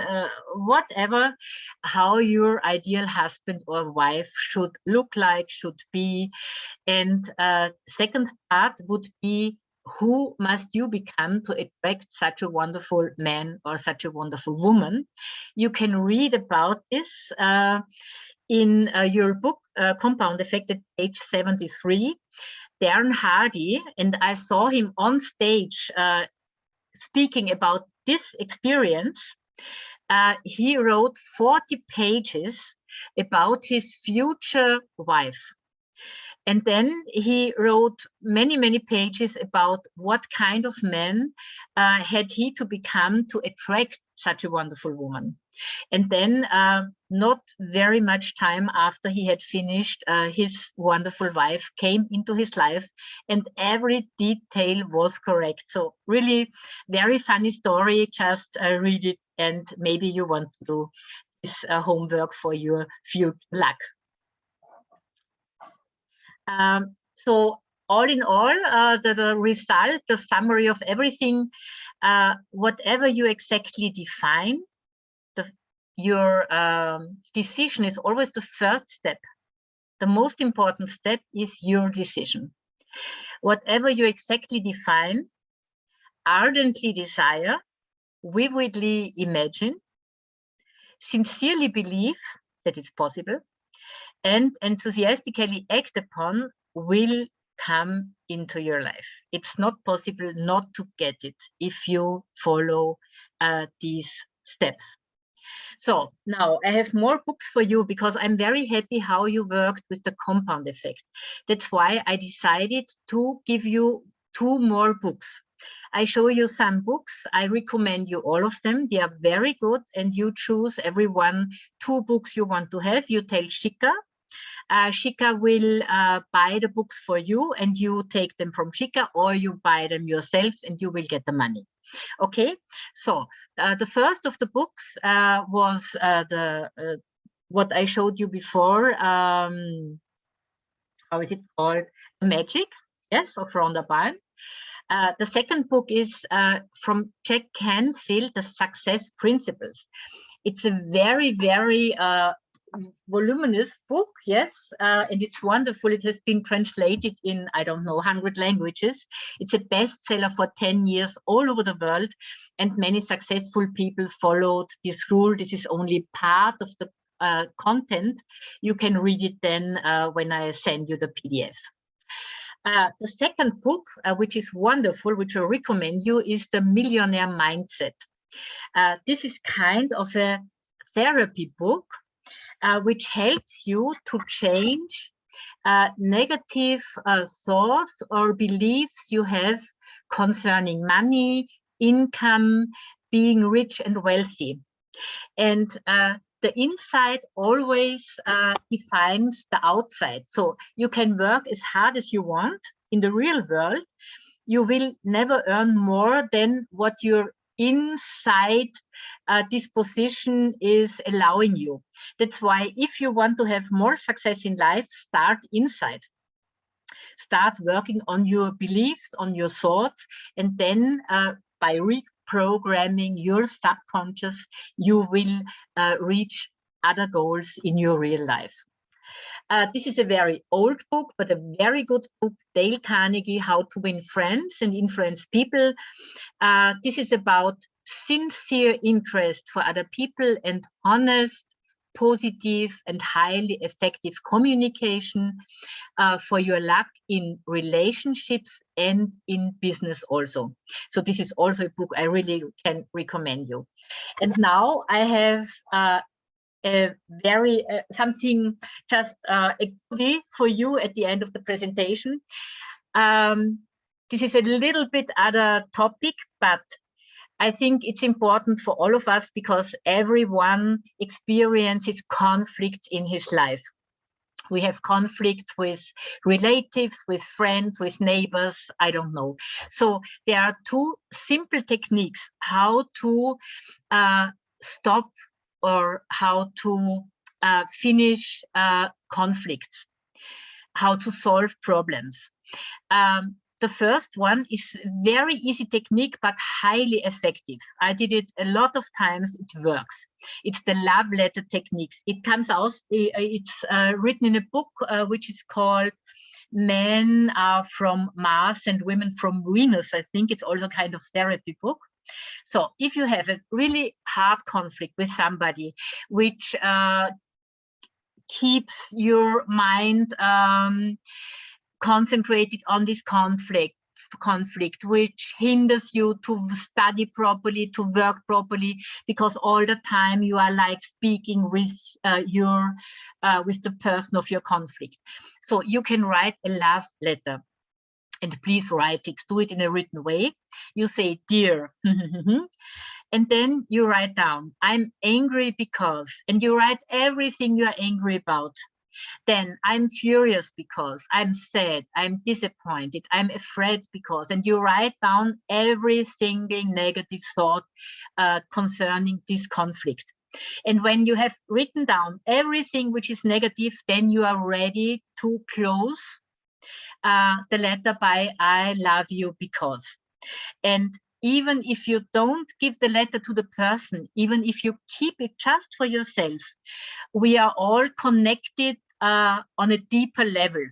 whatever, how your ideal husband or wife should look like, should be. And second part would be, who must you become to attract such a wonderful man or such a wonderful woman? You can read about this in your book, Compound Effect, at page 73. Darren Hardy, and I saw him on stage speaking about this experience. He wrote 40 pages about his future wife. And then he wrote many, many pages about what kind of man had he to become to attract such a wonderful woman. And then not very much time after he had finished, his wonderful wife came into his life and every detail was correct. So really very funny story. Just read it and maybe you want to do this homework for your future luck. So all in all, the result, the summary of everything, whatever you exactly define, your decision is always the first step. The most important step is your decision. Whatever you exactly define, ardently desire, vividly imagine, sincerely believe that it's possible, and enthusiastically act upon, will come into your life. It's not possible not to get it if you follow these steps. So now I have more books for you because I'm very happy how you worked with the compound effect. That's why I decided to give you 2 more books. I show you some books. I recommend you all of them. They are very good, and you choose everyone 2 books you want to have. You tell Shika. Shika will buy the books for you and you take them from Shika, or you buy them yourselves and you will get the money. Okay, so the first of the books was what I showed you before. How is it called? Magic, yes, of Rhonda Byrne. The second book is from Jack Canfield, The Success Principles. It's a very, very voluminous book, yes, and it's wonderful. It has been translated in, I don't know, 100 languages. It's a bestseller for 10 years all over the world, and many successful people followed this rule. This is only part of the content. You can read it then when I send you the PDF. The second book, which is wonderful, which I recommend you, is The Millionaire Mindset. This is kind of a therapy book which helps you to change negative thoughts or beliefs you have concerning money, income, being rich and wealthy. And the inside always defines the outside. So you can work as hard as you want in the real world. You will never earn more than what your inside disposition is allowing you. That's why if you want to have more success in life, start inside. Start working on your beliefs, on your thoughts, and then by reprogramming your subconscious, you will reach other goals in your real life. This is a very old book, but a very good book, Dale Carnegie, How to Win Friends and Influence People. This is about sincere interest for other people and honest, positive, and highly effective communication for your luck in relationships and in business also. So this is also a book I really can recommend you. And now I have a very something just actually for you at the end of the presentation. This is a little bit other topic, but I think it's important for all of us because everyone experiences conflict in his life. We have conflicts with relatives, with friends, with neighbors, I don't know. So there are 2 simple techniques how to stop or how to finish conflicts, how to solve problems. The first one is very easy technique, but highly effective. I did it a lot of times. It works. It's the love letter techniques. It comes out, it's written in a book, which is called Men Are from Mars and Women from Venus. I think it's also kind of therapy book. So if you have a really hard conflict with somebody, which keeps your mind concentrated on this conflict, which hinders you to study properly, to work properly, because all the time you are like speaking with with the person of your conflict. So you can write a love letter, and please write it. Do it in a written way. You say, dear, and then you write down, I'm angry because, and you write everything you are angry about. Then I'm furious because, I'm sad, I'm disappointed, I'm afraid because, and you write down every single negative thought concerning this conflict. And when you have written down everything which is negative, then you are ready to close the letter by I love you because. And even if you don't give the letter to the person, even if you keep it just for yourself, we are all connected on a deeper level.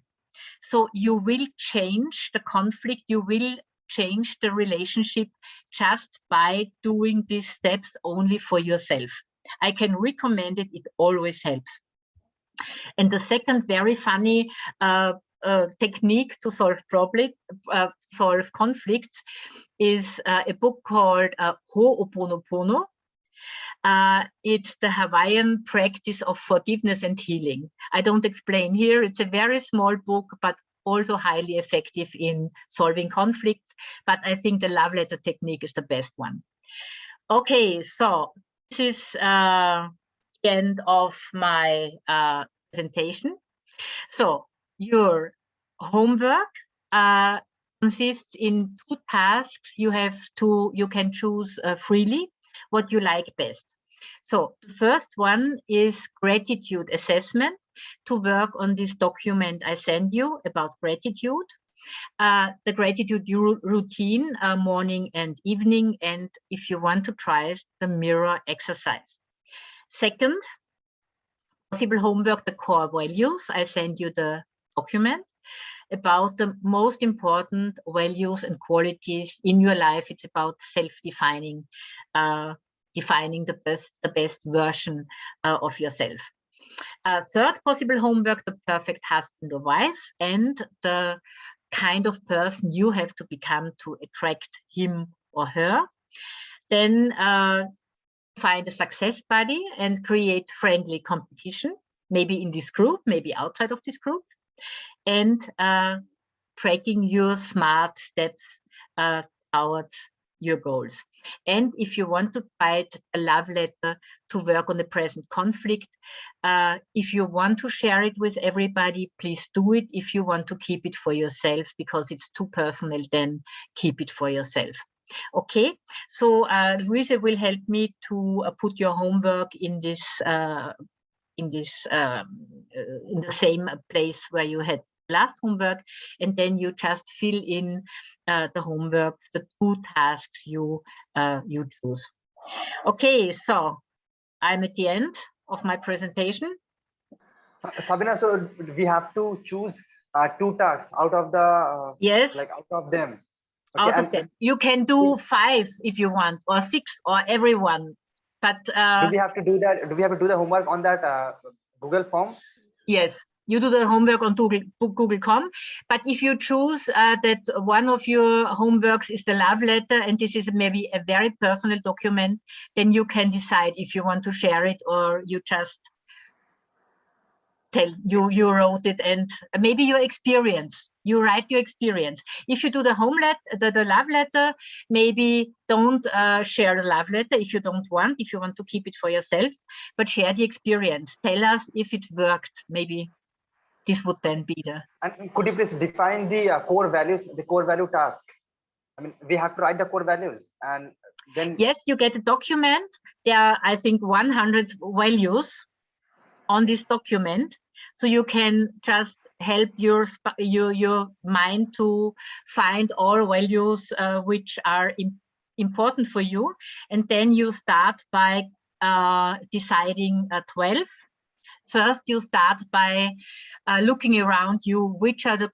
So you will change the conflict, you will change the relationship just by doing these steps only for yourself. I can recommend it, it always helps. And the second very funny technique to solve conflicts is a book called Ho'oponopono. It's the Hawaiian practice of forgiveness and healing. I don't explain here. It's a very small book, but also highly effective in solving conflicts. But I think the love letter technique is the best one. Okay, so this is the end of my presentation. So your homework consists in 2 tasks. You can choose freely what you like best. So the first one is gratitude assessment, to work on this document I send you about gratitude. The gratitude routine, morning and evening, and if you want to try the mirror exercise. Second, possible homework, the core values. I send you the document about the most important values and qualities in your life. It's about self-defining, defining the best version of yourself. Third possible homework, the perfect husband or wife, and the kind of person you have to become to attract him or her. Then find a success buddy and create friendly competition, maybe in this group, maybe outside of this group, and tracking your smart steps towards your goals. And if you want to write a love letter to work on the present conflict, if you want to share it with everybody, please do it. If you want to keep it for yourself because it's too personal, then keep it for yourself. Okay, so Louise will help me to put your homework in the same place where you had last homework, and then you just fill in the homework, the 2 tasks you choose. Okay, so I'm at the end of my presentation. Sabina, so we have to choose 2 tasks out of the yes, like out of them. Okay, out of them. You can do 5 if you want, or 6, or everyone. But do we have to do that? Do we have to do the homework on that Google form? Yes, you do the homework on Google.com. But if you choose that one of your homeworks is the love letter, and this is maybe a very personal document, then you can decide if you want to share it or you just tell you wrote it, and maybe your experience. You write your experience. If you do the the love letter, maybe don't share the love letter if you don't want, if you want to keep it for yourself, but share the experience. Tell us if it worked. Maybe this would then be the. And could you please define the core values, the core value task? I mean, we have to write the core values, and then. Yes, you get a document. There are, I think, 100 values on this document. So you can just help your mind to find all values which are important for you. And then you start by deciding 12. First, you start by looking around you, which are the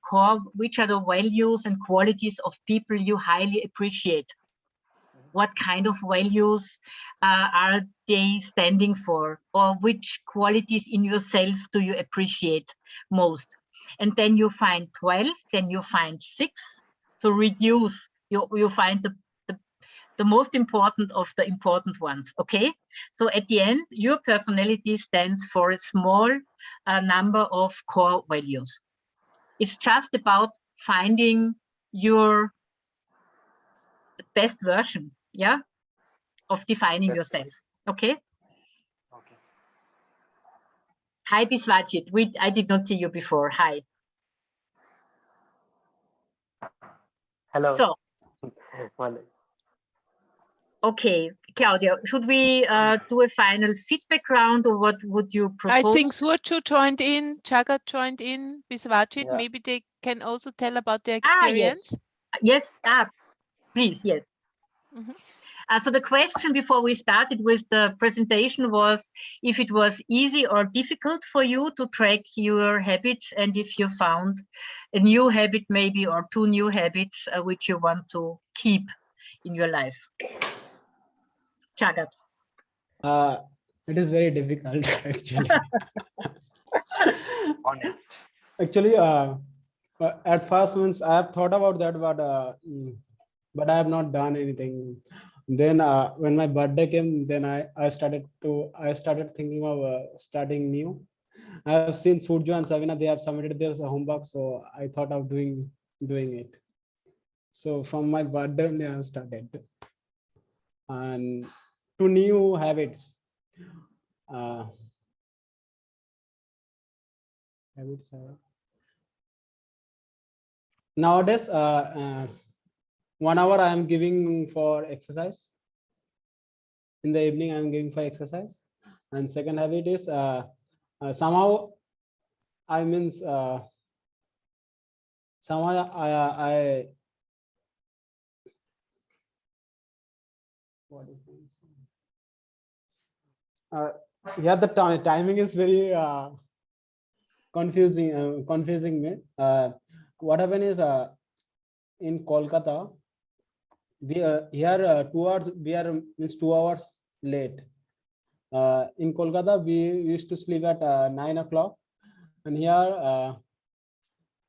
values and qualities of people you highly appreciate. What kind of values are they standing for, or which qualities in yourself do you appreciate most? And then you find 12, then you find 6. So reduce, you find the most important of the important ones, okay? So at the end, your personality stands for a small number of core values. It's just about finding your best version, yeah, of defining yourself, okay? Okay. Hi, Biswajit. I did not see you before. Hi. Hello. So, Marlies. okay, Claudia, should we do a final feedback round, or what would you propose? I think Surchu joined in, Jagat joined in, Biswajit, Yeah. maybe they can also tell about their experience. Yes, please, yes. Mhm. So the question before we started with the presentation was if it was easy or difficult for you to track your habits, and if you found a new habit maybe, or 2 new habits which you want to keep in your life. Jagat. It is very difficult actually. Honest. Actually, at first means I have thought about that, but I have not done anything. Then when my birthday came, then I started thinking of starting new. I have seen Surjo and Savina, they have submitted their homework, so I thought of doing it. So from my birthday I have started. And 2 new habits. Nowadays 1 hour I am giving for exercise. In the evening I am giving for exercise. And second habit is somehow I means somehow I what is this? Yeah, the timing is very confusing me. What happened is in Kolkata, we here 2 hours, we are means 2 hours late. In Kolkata, we used to sleep at 9 o'clock, and here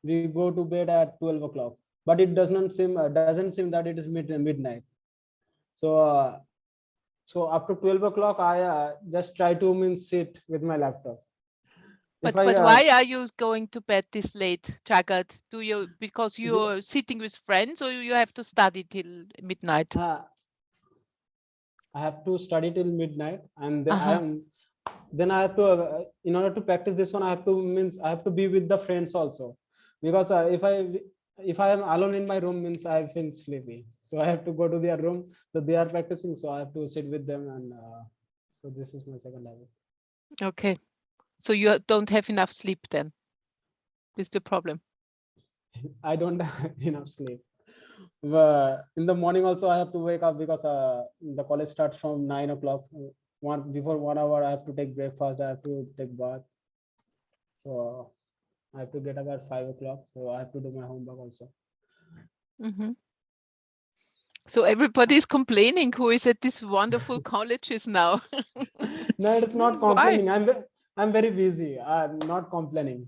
we go to bed at 12 o'clock. But it doesn't seem that it is midnight. So so after 12 o'clock, I just try to sit with my laptop. But why are you going to bed this late, Jagat? Because you're sitting with friends, or you have to study till midnight? I have to study till midnight, and then I have to in order to practice this one, I have to be with the friends also, because if I am alone in my room, means I feel sleepy, so I have to go to their room. So they are practicing, so I have to sit with them, and so this is my second habit. Okay, so you don't have enough sleep then? Is the problem? I don't have enough sleep. In the morning also I have to wake up, because the college starts from 9 o'clock. Before 1 hour I have to take breakfast, I have to take bath, so I have to get up at 5 o'clock, so I have to do my homework also. Mm-hmm. So everybody is complaining who is at these wonderful colleges now. No, it's not complaining. Why? I'm very busy. I'm not complaining.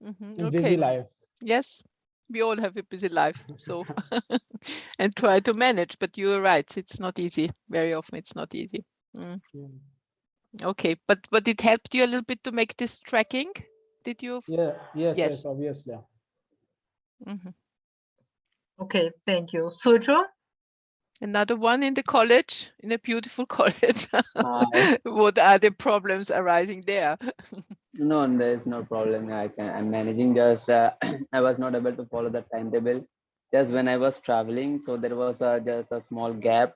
Mm-hmm. Okay. Busy life. Yes, we all have a busy life, so and try to manage. But you're right; it's not easy. Very often, it's not easy. Mm. Yeah. Okay, but it helped you a little bit to make this tracking. Did you? Yeah. Yes. Obviously. Mm-hmm. Okay, thank you. Surjo? Another one in the college, in a beautiful college. What are the problems arising there? No, there is no problem. I'm managing. Just I was not able to follow the timetable. Just when I was traveling, so there was just a small gap.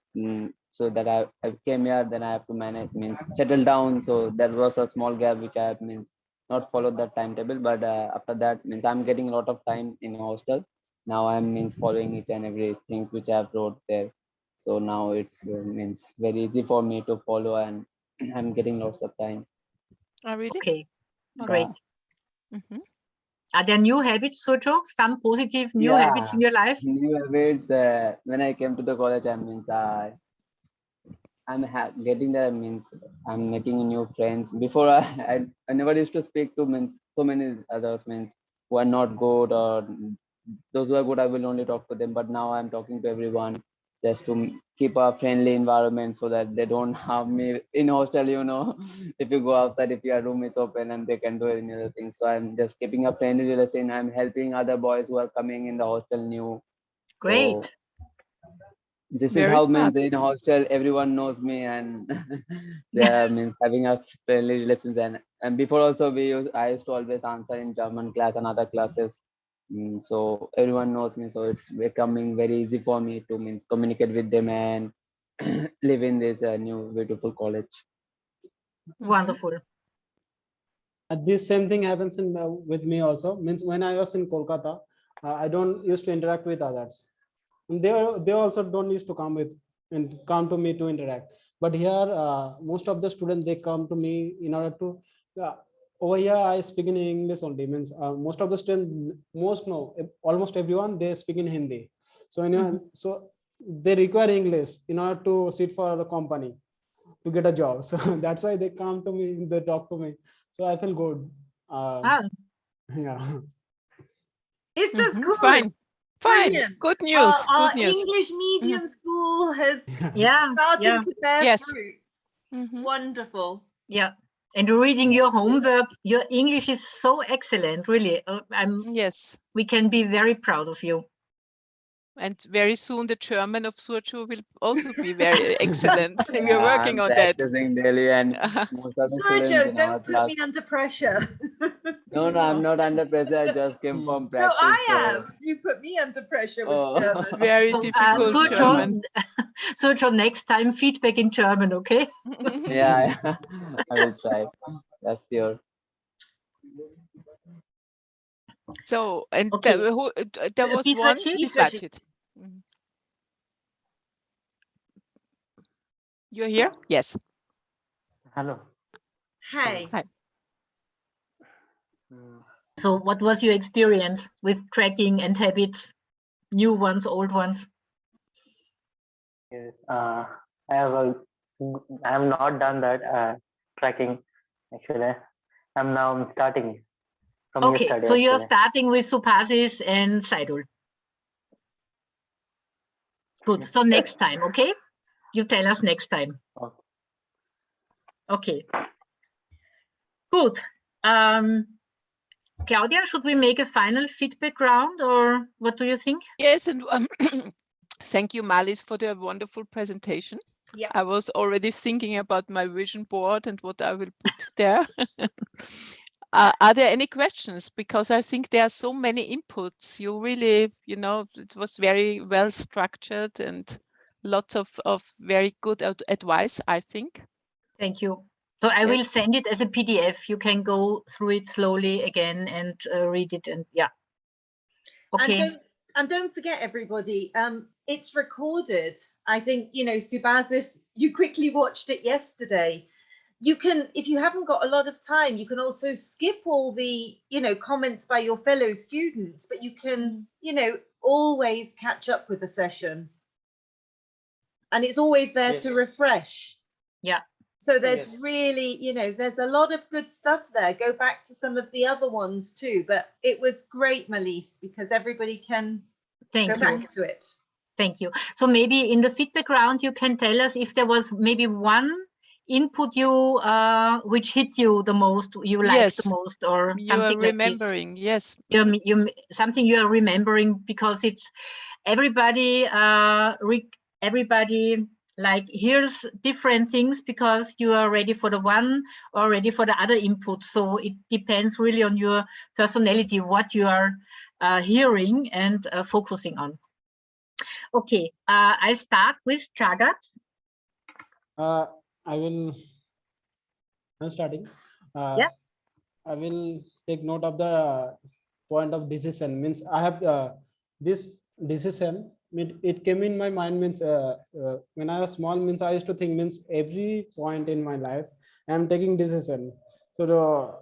So that I came here, then I have to manage, settle down. So there was a small gap which I not followed that timetable, but after that means I'm getting a lot of time in hostel. Now I'm means following each and every things which I've wrote there. So now it's means very easy for me to follow, and I'm getting lots of time. Oh, really? Okay, Okay. great. Mhm. Are there new habits, Sojo? Some positive new habits in your life? New habits. When I came to the college, I means getting there means I'm making new friends. Before I never used to speak to means so many others means who are not good, or those who are good I will only talk to them. But now I'm talking to everyone just to keep a friendly environment so that they don't harm me in hostel. You know, if you go outside, if your room is open and they can do any other thing. So I'm just keeping a friendly relation. I'm helping other boys who are coming in the hostel new. Great. So this is Very how smart. means in hostel everyone knows me, and they are means having a friendly relations. And before also I used to always answer in German class and other classes. So everyone knows me, so it's becoming very easy for me to means communicate with them and live in this new beautiful college. Wonderful. This same thing happens with me also. Means when I was in Kolkata, I don't used to interact with others. And they also don't used to come to me to interact. But here, most of the students, they come to me in order to. Over here, I speak in English only. Means most of the students, almost everyone, they speak in Hindi. So so they require English in order to sit for the company, to get a job. So that's why they come to me, they talk to me. So I feel good. Yeah. Is this good? Fine. Brilliant. Good news. Our Good news. English medium school has Yeah, starting to bear Yes. fruit. Wonderful. Yeah. And reading your homework, your English is so excellent, really. Yes. We can be very proud of you. And very soon the German of Surchu will also be very excellent. We are working I'm on that. practicing daily, and most of the students Sergio, in our don't put class. me under pressure. No, I'm not under pressure. I just came from No, practice. I So. am. You put me under pressure with Oh. German. It's very difficult German. Sergio, next time feedback in German, okay? Yeah, I will try. That's sure. So, and Okay. there was Please, one. Rachid. Please touch it. You're here? Yes. Hello. Hey. Hi. So what was your experience with tracking and habits, new ones, old ones? Yes. I have not done that tracking actually. I'm now starting from Okay, yesterday. so you're actually. starting with Supasis and Saidul. Good. So next time, okay? You tell us next time. Okay. Good. Claudia, should we make a final feedback round, or what do you think? Yes, and thank you, Marlies, for the wonderful presentation. Yeah. I was already thinking about my vision board and what I will put there. Are there any questions? Because I think there are so many inputs. You really, it was very well structured and lots of very good advice, I think. Thank you. So I will Yes. send it as a PDF. You can go through it slowly again and read it. And yeah. Okay. And don't forget, everybody, it's recorded. I think, Subhasis, you quickly watched it yesterday. You can, if you haven't got a lot of time, you can also skip all the, comments by your fellow students, but you can, always catch up with the session. And it's always there to refresh. Yeah. So there's really, there's a lot of good stuff there. Go back to some of the other ones too. But it was great, Marlies, because everybody can go back to it. Thank you. So maybe in the feedback round, you can tell us if there was maybe one input you which hit you the most, you liked the most, or you are something remembering. like this. Yes. Something you are remembering, because it's everybody like hears different things because you are ready for the one or ready for the other input. So it depends really on your personality, what you are hearing and focusing on. Okay, I start with Jagat. I'm starting. Yeah. I will take note of the point of decision. Means I have this decision. It came in my mind. Means when I was small. Means I used to think. Means every point in my life I am taking decision. So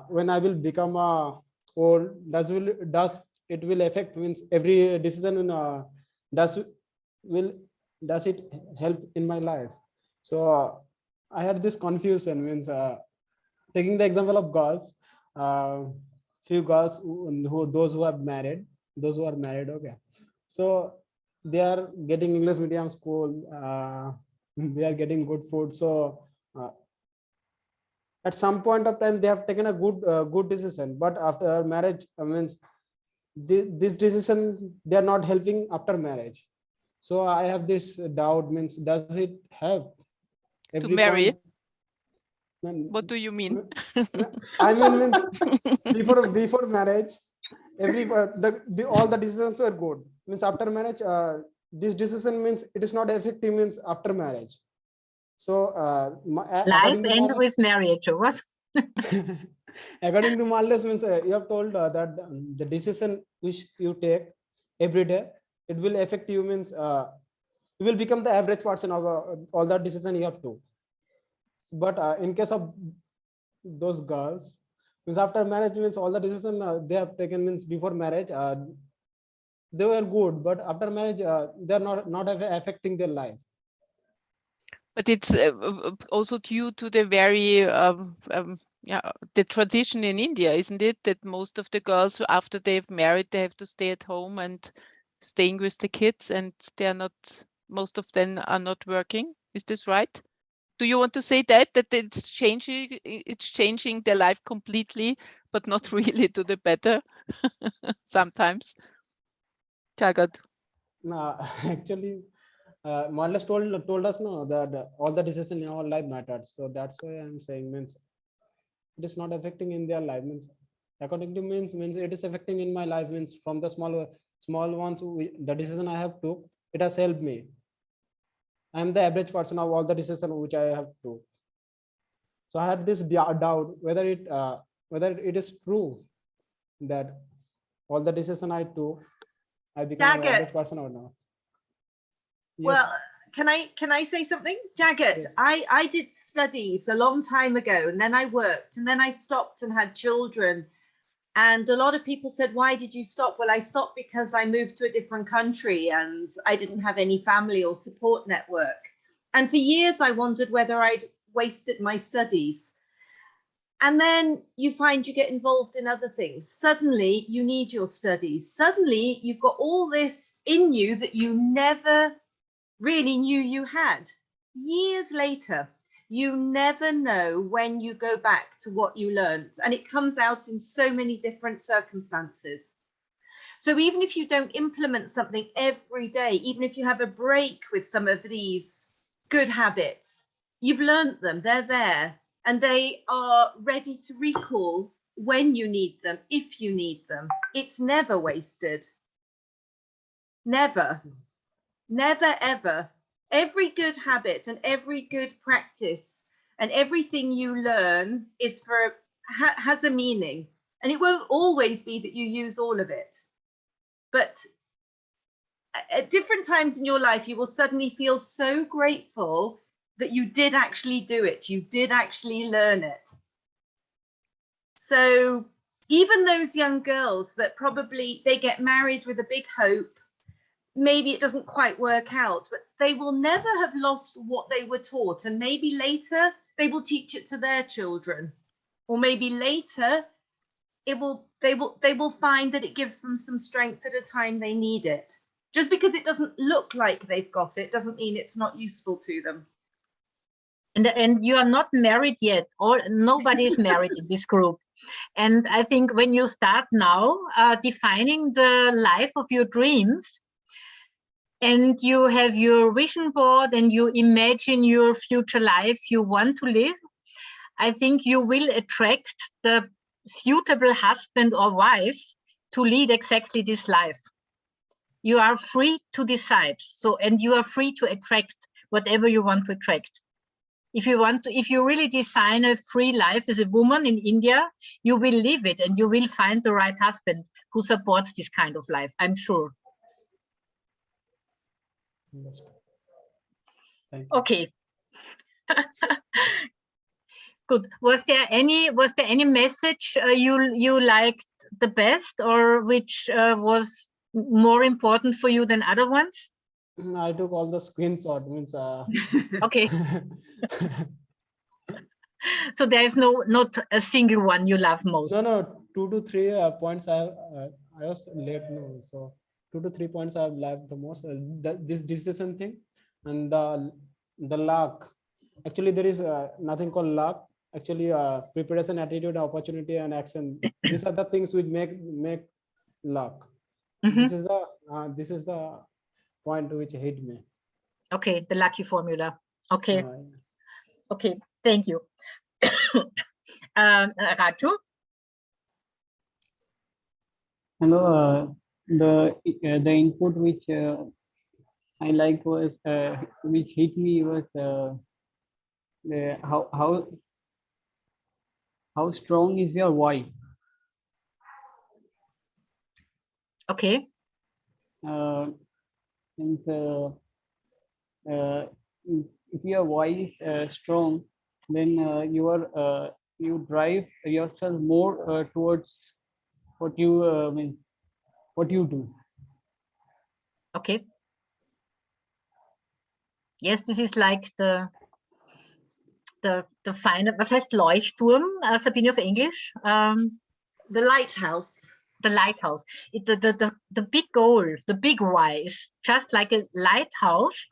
when I will become old, does it will affect? Means every decision does it help in my life? So I had this confusion. Means taking the example of girls, few girls those who are married, okay, so they are getting English medium school, they are getting good food. So at some point of time they have taken a good decision, but after marriage, means this decision they are not helping after marriage. So I have this doubt. Means does it help To marry? point? What do you mean? I mean, means before marriage, all the decisions were good. Means after marriage, this decision means it is not effective. Means after marriage. So Life ends with marriage, or what? According to Marlies, means you have told that the decision which you take every day, it will affect you. Means you will become the average person of all the decision you have to. But in case of those girls, means after marriage, means all the decision they have taken, means before marriage they were good, but after marriage they are not affecting their life. But it's also due to the very the tradition in India, isn't it? That most of the girls, after they've married, they have to stay at home and staying with the kids, and they are not. Most of them are not working. Is this right? Do you want to say that it's changing? It's changing their life completely, but not really to the better. Sometimes. Jagat. No, actually. Marlies told us no that all the decisions in our life matters. So that's why I'm saying, means it is not affecting in their life. Means according to means it is affecting in my life. Means from the small ones, the decision I have took, it has helped me. I'm the average person of all the decisions which I have took. So I had this doubt whether it is true that all the decision I took, I become an average person or not. Well, can I say something? Jagat, yes. I did studies a long time ago, and then I worked, and then I stopped and had children. And a lot of people said, why did you stop? Well, I stopped because I moved to a different country and I didn't have any family or support network. And for years, I wondered whether I'd wasted my studies. And then you find you get involved in other things. Suddenly, you need your studies. Suddenly, you've got all this in you that you never really knew you had. Years later, you never know when you go back to what you learned, and it comes out in so many different circumstances. So even if you don't implement something every day, even if you have a break with some of these good habits, you've learned them, they're there, and they are ready to recall when you need them, if you need them. It's never wasted. Never. Never, ever. Every good habit and every good practice and everything you learn is has a meaning. And it won't always be that you use all of it. But at different times in your life, you will suddenly feel so grateful that you did actually do it. You did actually learn it. So even those young girls that probably they get married with a big hope, maybe it doesn't quite work out, but they will never have lost what they were taught. And maybe later they will teach it to their children, or maybe later they will find that it gives them some strength at a time they need it. Just because it doesn't look like they've got it doesn't mean it's not useful to them. And you are not married yet, or nobody is married in this group. And I think when you start now defining the life of your dreams, and you have your vision board and you imagine your future life you want to live, I think you will attract the suitable husband or wife to lead exactly this life. You are free to decide. So, and you are free to attract whatever you want to attract. If you really design a free life as a woman in India, you will live it and you will find the right husband who supports this kind of life, I'm sure. Okay. Good. Was there any message you liked the best, or which was more important for you than other ones? I took all the screenshot. Means okay. So there is not a single one you love most. No, 2 to 3 points I was late. No, so 2 to 3 points I've loved the most. This decision thing and the luck. Actually, there is nothing called luck. Actually, preparation, attitude, opportunity, and action. These are the things which make luck. Mm-hmm. This is the point which hit me. Okay, the lucky formula. Okay. Okay, thank you. Raju? Hello. The input which I liked was which hit me was how strong is your why? Okay. And if your why is strong, then you drive yourself more towards what you do. Okay. Yes, this is like the final. Was heißt Leuchtturm, Sabine, auf Englisch? The lighthouse. The lighthouse. It's the big goal, the big why is just like a lighthouse,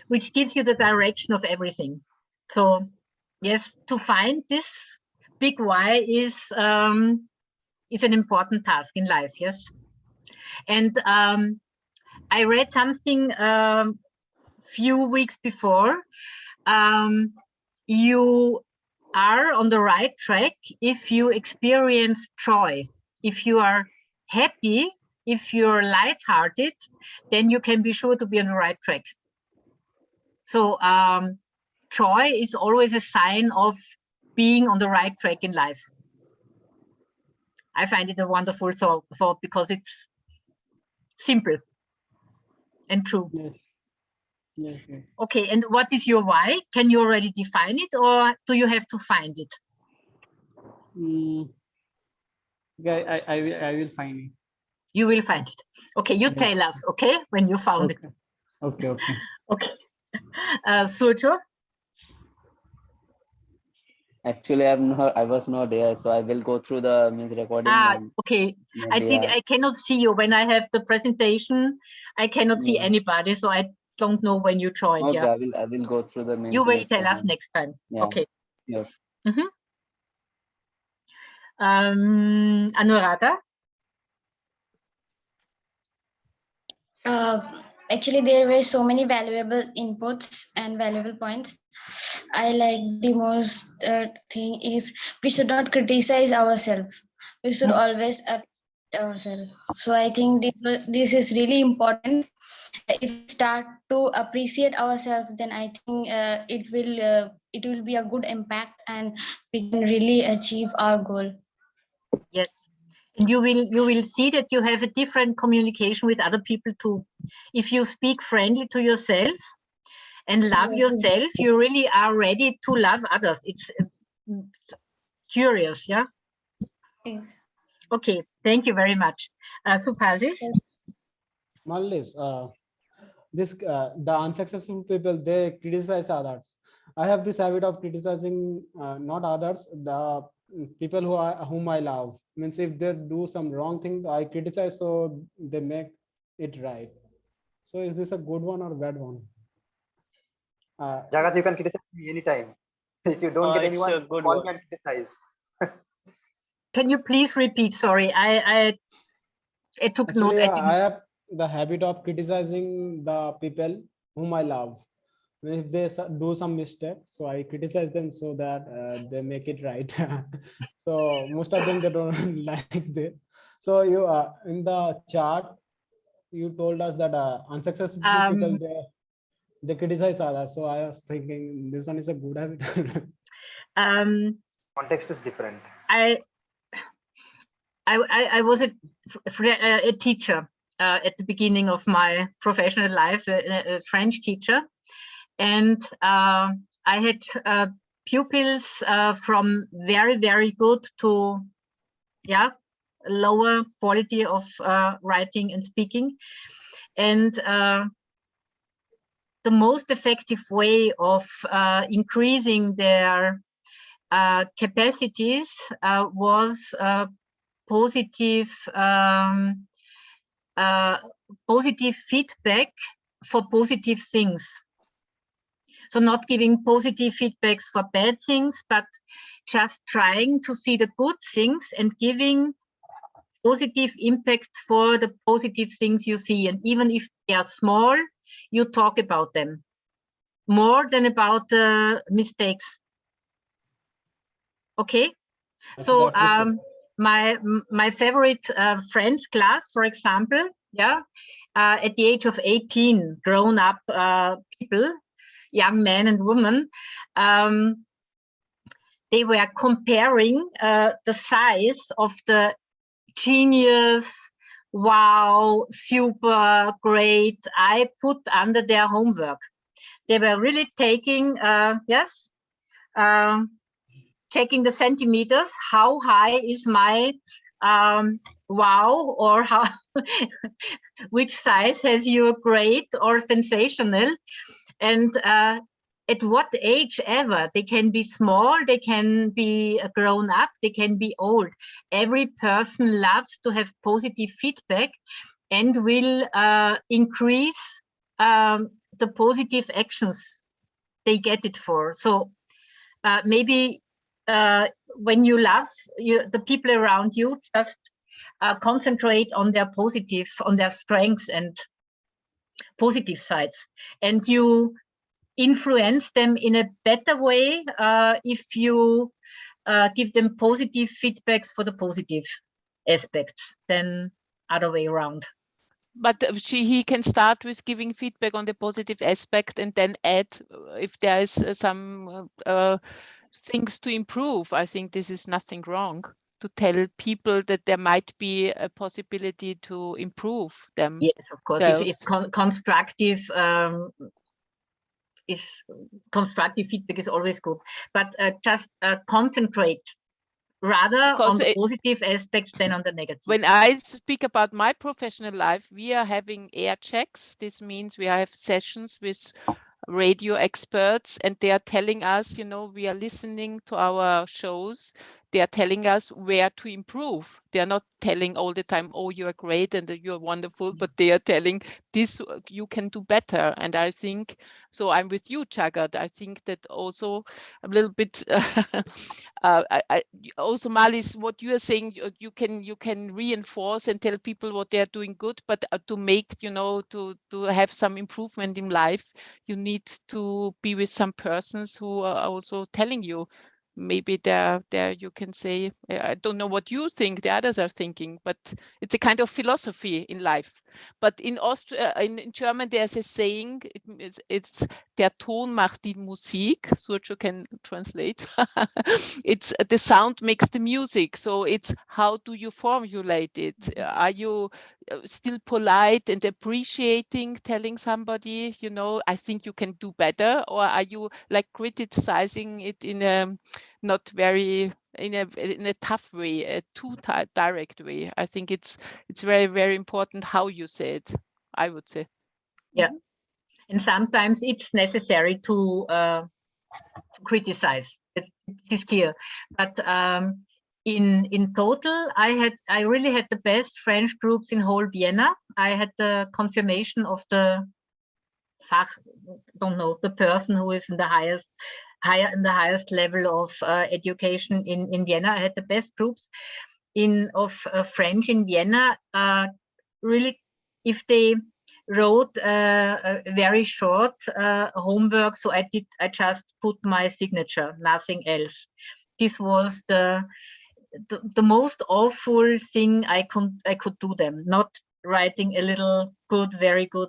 which gives you the direction of everything. So yes, to find this big why is an important task in life. Yes, and I read something few weeks before. You are on the right track if you experience joy. If you are happy, if you're lighthearted, then you can be sure to be on the right track. So joy is always a sign of being on the right track in life. I find it a wonderful thought because it's simple and true. Yes. Yes, yes. Okay, and what is your why? Can you already define it, or do you have to find it? Yeah, I will find it. You will find it. Okay, you tell us, okay, when you found it. Okay. Okay. Sujo? Actually, I was not there, so I will go through the recording. Okay. Maybe, I cannot see you when I have the presentation. I cannot see anybody, so I don't know when you joined. Okay, yeah. I will go through the You will tell us next time. Yeah. Okay. Yes. Anuradha? Actually, there were so many valuable inputs and valuable points. I like the most thing is we should not criticize ourselves. We should always appreciate ourselves. So I think this is really important. If we start to appreciate ourselves, then I think it will be a good impact, and we can really achieve our goal. Yes. And you will see that you have a different communication with other people too. If you speak friendly to yourself and love yourself, you really are ready to love others. It's curious, yeah? Okay, thank you very much. Suphasis? Marlies, the unsuccessful people, they criticize others. I have this habit of criticizing not others, the people whom I love. Means if they do some wrong thing, I criticize so they make it right. So is this a good one or bad one? Jagat, you can criticize me anytime. If you don't get anyone, a good one one. can criticize. Can you please repeat? Sorry, I took Actually, note. I have the habit of criticizing the people whom I love. If they do some mistakes, so I criticize them so that they make it right. So most of them, they don't like it. So you in the chart, you told us that unsuccessful people, they criticize others. So I was thinking this one is a good habit. Context is different. I was a teacher at the beginning of my professional life, a French teacher, and I had pupils from very good to lower quality of writing and speaking, and the most effective way of increasing their capacities was positive positive feedback for positive things. So not giving positive feedbacks for bad things, but just trying to see the good things and giving positive impact for the positive things you see. And even if they are small, you talk about them more than about the mistakes. Okay. So my favorite French class, for example, at the age of 18, grown up people, young men and women, they were comparing the size of the genius, wow, super great I put under their homework. They were really taking, checking the centimeters, how high is my wow, or how which size has your great or sensational, and at what age ever. They can be small, they can be grown up, they can be old. Every person loves to have positive feedback and will increase the positive actions they get it for. So maybe when you love the people around you, just concentrate on their positive, on their strengths and positive sides, and you influence them in a better way if you give them positive feedbacks for the positive aspects than other way around. But he can start with giving feedback on the positive aspect and then add if there is some things to improve. I think this is nothing wrong to tell people that there might be a possibility to improve them. Yes, of course. If it's constructive, constructive feedback is always good. But just concentrate rather on the positive aspects than on the negative. When I speak about my professional life, we are having air checks. This means we have sessions with radio experts, and they are telling us, we are listening to our shows. They are telling us where to improve. They are not telling all the time, oh, you are great and you're wonderful, but they are telling this, you can do better. And I think, so I'm with you, Jagat. I think that also a little bit, also Marlies, what you are saying, you can reinforce and tell people what they are doing good, but to make, to have some improvement in life, you need to be with some persons who are also telling you. Maybe there you can say, I don't know what you think the others are thinking, but it's a kind of philosophy in life. But in Austria, in German, there's a saying, it's der Ton macht die Musik. Surcho can translate. It's the sound makes the music. So it's how do you formulate it? Are you still polite and appreciating telling somebody, I think you can do better, or are you like criticizing it in a not very in a tough way, a too direct way? I think it's very, very important how you say it, I would say. Yeah, and sometimes it's necessary to criticize. It is clear, but in total, I really had the best French groups in whole Vienna. I had the confirmation of the the person who is in the highest level of education in Vienna. I had the best groups of French in Vienna. Really, if they wrote a very short homework, so I just put my signature, nothing else. This was the most awful thing I could do them. Not writing a little good, very good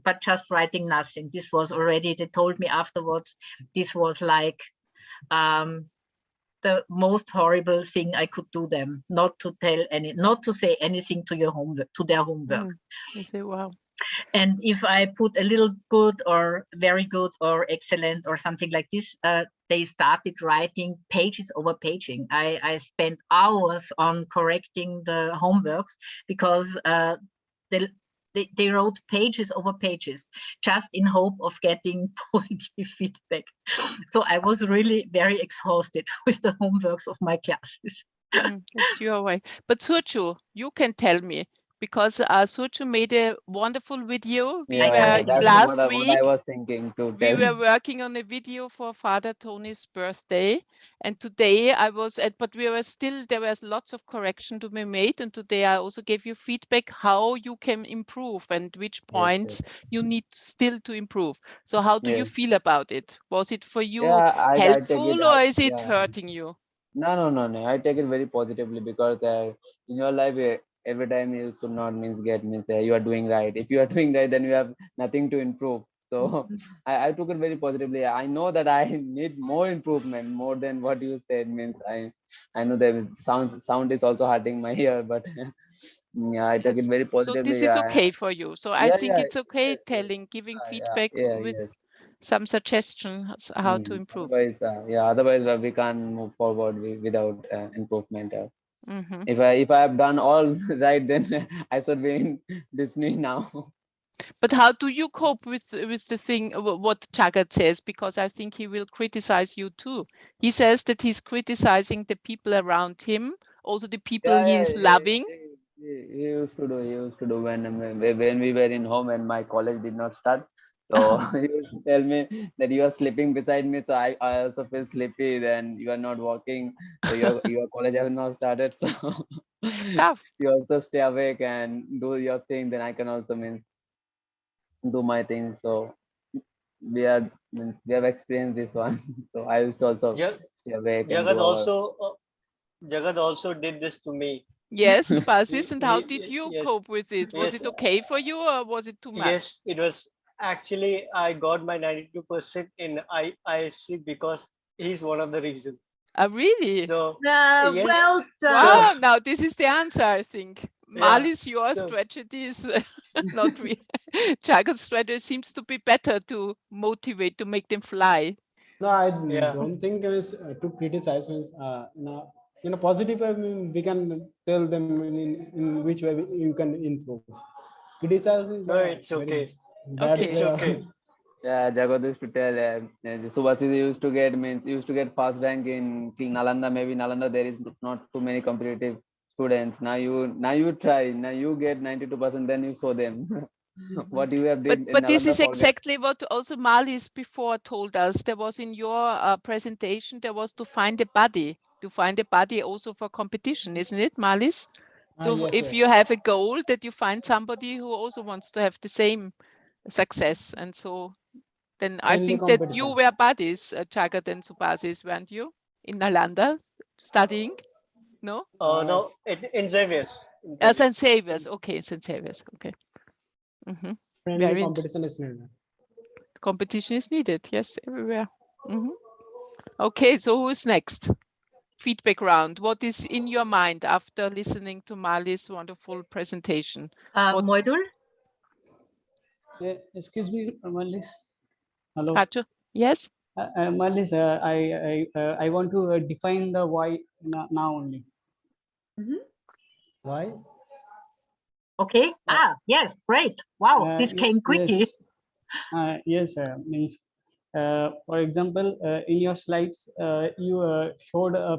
but just writing nothing. This was already, they told me afterwards, this was like the most horrible thing I could do them, not to say anything to your homework, to their homework. Okay, wow. And if I put a little good or very good or excellent or something like this, they started writing pages over paging. I spent hours on correcting the homeworks because they wrote pages over pages just in hope of getting positive feedback. So I was really very exhausted with the homeworks of my classes. It's your way. But Surchu, you can tell me, because Surchu made a wonderful video. Yeah, that's Last what week, I was thinking to we tell. were working on a video for Father Tony's birthday. And today I was but we were still, there was lots of correction to be made. And today I also gave you feedback how you can improve and which points you need still to improve. So how do you feel about it? Was it for you I take helpful it, or is it hurting you? No. I take it very positively because in your life, every time you should not you are doing right. If you are doing right, then you have nothing to improve. So I took it very positively. I know that I need more improvement, more than what you said. I know that sound is also hurting my ear, but yeah, I take it very positively. So this is okay for you. So I think it's okay giving feedback with some suggestions how to improve. Otherwise we can't move forward without improvement. If I have done all right, then I should be in Disney now. But how do you cope with the thing what Jagat says? Because I think he will criticize you too. He says that he's criticizing the people around him, also the people he is loving. He used to do when we were in home and my college did not start. So he used to tell me that you are sleeping beside me, so I also feel sleepy. Then you are not walking, so your college has not started. So you also stay awake and do your thing. Then I can also do my thing. So we have experienced this one. So I used to also stay awake and Jagat also did this to me. Yes, Basis, and how did you cope with it? Was it okay for you or was it too much? Yes, it was. Actually, I got my 92% in ISC because he's one of the reasons. Really? So, well done. Wow, now this is the answer, I think. Marlies, your strategy is not really. Jagat's strategy seems to be better to motivate, to make them fly. No, I don't think it's to criticize. In a positive way, we can tell them in which way you can improve. Criticize is it's okay. Bad It's okay. Yeah, Jagat used to tell Subhasis used to get first rank in Nalanda. Maybe Nalanda there is not too many competitive students. Now you try. Now you get 92%. Then you show them what you have did. But this is exactly what also Marlies before told us. There was in your presentation. There was to find a buddy. To find a buddy also for competition, isn't it, Marlies? If you have a goal, that you find somebody who also wants to have the same success, and so then I think that you were buddies, Jagat and Subhasis, weren't you, in Nalanda studying? No? No, in Xavier's. St. Xavier's. Okay, St. Xavier's. Okay. Friendly competition is needed. Competition is needed. Yes, everywhere. Okay, so who's next? Feedback round. What is in your mind after listening to Marlies' wonderful presentation? Moidul? Excuse me, Marlies. Hello. Yes. Marlies, I want to define the why now only. Why? Okay. Yes, great. Wow, this came quickly. Yes, means for example, in your slides, you showed a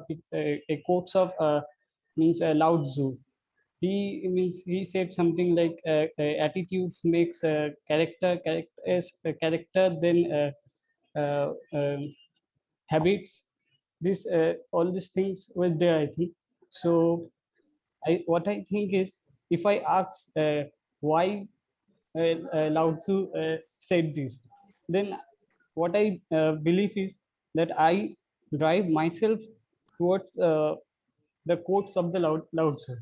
quotes of Lao Tzu. He said something like attitudes makes character then habits. All these things were there, I think. So what I think is, if I ask why Lao Tzu said this, then what I believe is that I drive myself towards the quotes of the Lao Tzu.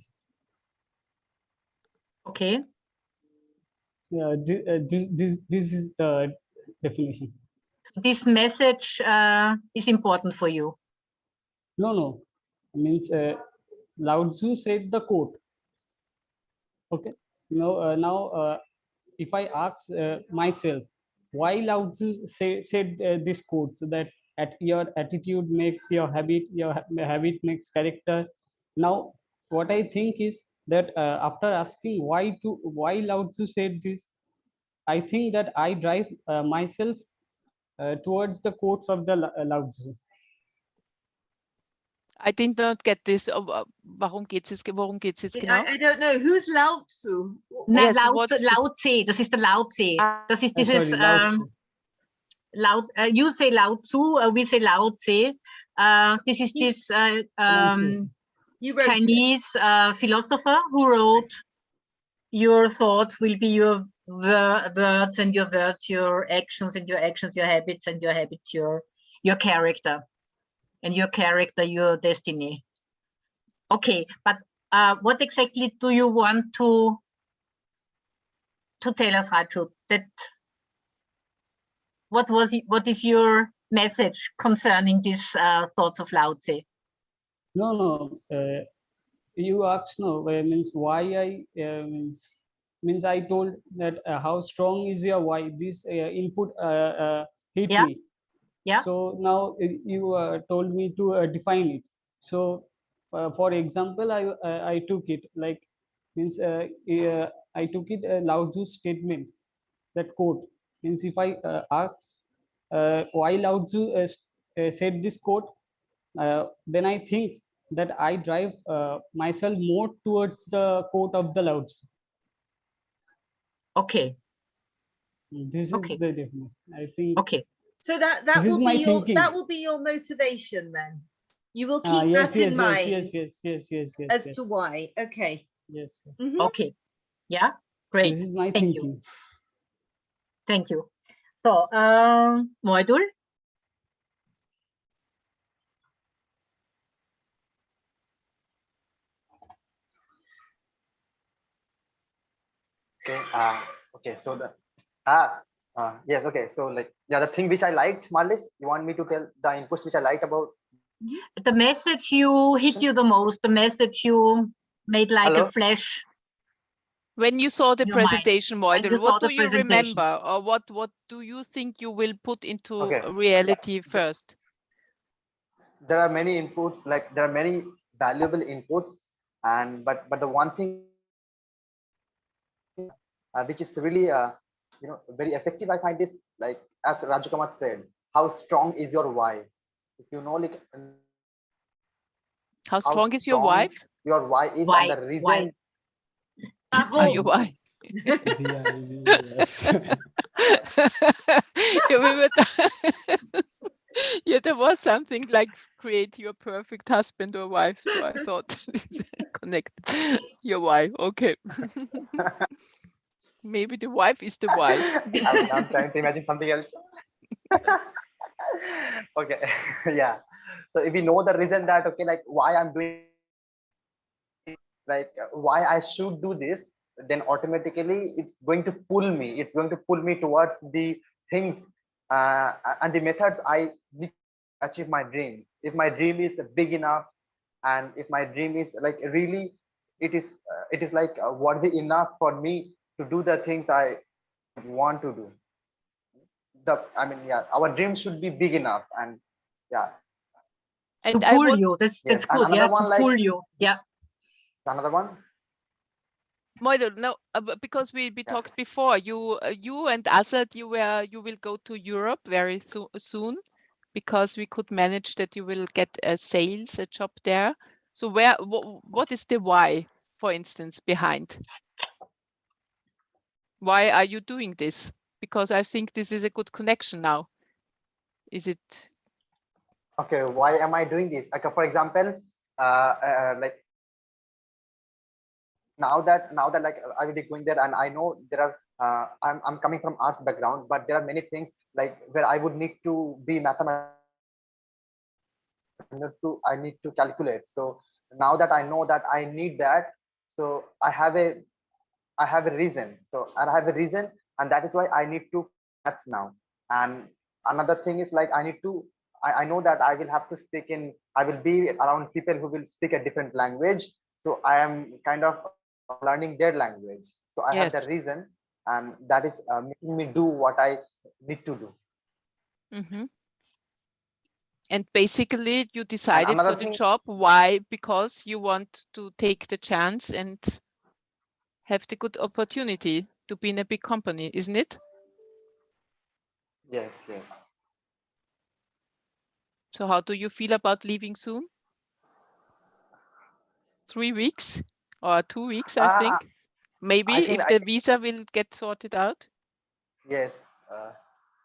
Okay. this is the definition. This message is important for you. No. Means Lao Tzu said the quote. Okay. Now, if I ask myself, why Lao Tzu said this quote, so that your attitude makes your habit makes character. Now, what I think is that after asking why Lao Tzu said this, I think that I drive myself towards the quotes of the Lao Tzu. I did not get this. Worum geht's jetzt genau? I don't know. Who's Lao Tzu? Na, Yes, Lao Tse, das ist der Lao Tse. Das ist dieses, you say Lao Tzu, we say Lao Tse. This is this Chinese philosopher who wrote, your thoughts will be your words, and your words your actions, and your actions your habits, and your habits your character, and your character your destiny. Okay, but what exactly do you want to tell us, Raju? That what is your message concerning these thoughts of Lao Tse? No. You asked means why I means I told that how strong is your why. This input hit me. Yeah. So now you told me to define it. So for example, I took it like means I took it Lao Tzu statement, that quote. Means if I ask why Lao Tzu said this quote, then I think that I drive myself more towards the quote of the Lao Tzu. Okay. This is the definition. I think. Okay. So that will be your motivation then. You will keep that in mind. Yes. As to why. Okay. Yes. Okay. Yeah. Great. This is my Thank thinking. you. Thank you. So, Moidul. Okay. So the yes. Okay. So like the thing which I liked, Marlies, you want me to tell the inputs which I liked about the message you hit you the most, the message you made like a flash. When you saw the presentation, Moidul, what do you presentation. remember, or what do you think you will put into reality first? There are many inputs, like there are many valuable inputs, and but the one thing which is really very effective, I find, is like, as Raju Kamath said, how strong is your why? If you know, like how strong is your wife? Your why is, and the reason. Your why? Yes. Yeah, there was something like create your perfect husband or wife. So I thought connect your wife. Okay. Maybe the wife is the wife. I'm trying to imagine something else. Okay. Yeah. So if we know the reason that, okay, like why I'm doing, like why I should do this, then automatically it's going to pull me. It's going to pull me towards the things and the methods I need to achieve my dreams. If my dream is big enough, and if my dream is like really, it is like worthy enough for me to do the things I want to do. Our dreams should be big enough, and and to pull you. That's good. Another one, like, pull you. Yeah. Another one. Moidul, no, because we talked before. You and Asad, you will go to Europe very soon, because we could manage that you will get a job there. So what is the why, for instance, behind? Why are you doing this? Because I think this is a good connection now. Is it? Okay, why am I doing this? Okay, for example, like now that like I will be going there, and I know there are I'm coming from arts background, but there are many things like where I would need to be mathematical. I need to calculate. So now that I know that I need that, so I have a I have a reason. So I have a reason, and that is why I need to maths now. And another thing is like I need to. I know that I will have to speak in. I will be around people who will speak a different language. So I am kind of learning their language. So I have the Yes. reason, and that is making me do what I need to do. And basically, you And decided another for the thing, job. Why? Because you want to take the chance and have the good opportunity to be in a big company, isn't it? yes, yes. So how do you feel about leaving soon? 3 weeks or 2 weeks, I think. Maybe I think if the visa will get sorted out. yes.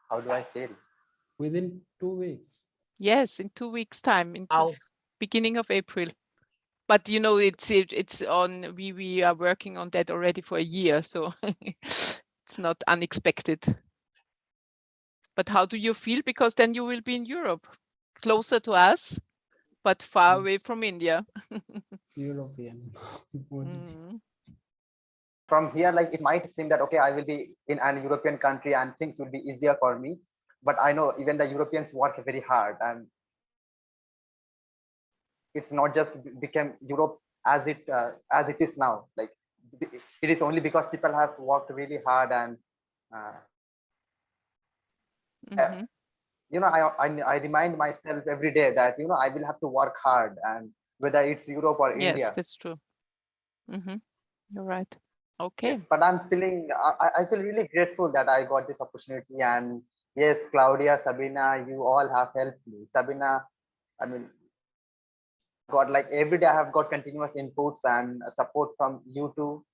How do I say it? Within 2 weeks. Yes, in 2 weeks' time, in the Wow. beginning of April. But you know, it's on. We are working on that already for a year, so it's not unexpected. But how do you feel? Because then you will be in Europe, closer to us, but far away from India. European. From here, like it might seem that okay, I will be in an European country and things will be easier for me. But I know even the Europeans work very hard, and it's not just become Europe as it is now. Like it is only because people have worked really hard and you know, I remind myself every day that you know I will have to work hard, and whether it's Europe or Yes, India. that's true. You're right. Okay. Yes, but I'm feeling I feel really grateful that I got this opportunity. And yes, Claudia, Sabina, you all have helped me. Sabina, I mean, got like every day I have got continuous inputs and support from you too.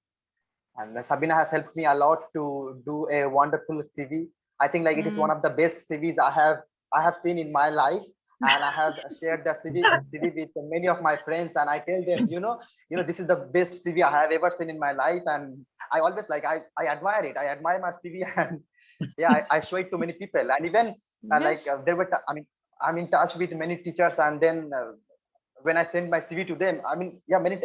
And Sabina has helped me a lot to do a wonderful CV. I think like it is one of the best CVs I have seen in my life. And I have shared the CV with many of my friends, and I tell them, you know, this is the best CV I have ever seen in my life. And I always like I admire it. I admire my CV, and yeah, I show it to many people. And even like there were, I mean, I'm in touch with many teachers, and then when I send my CV to them, I mean, yeah, many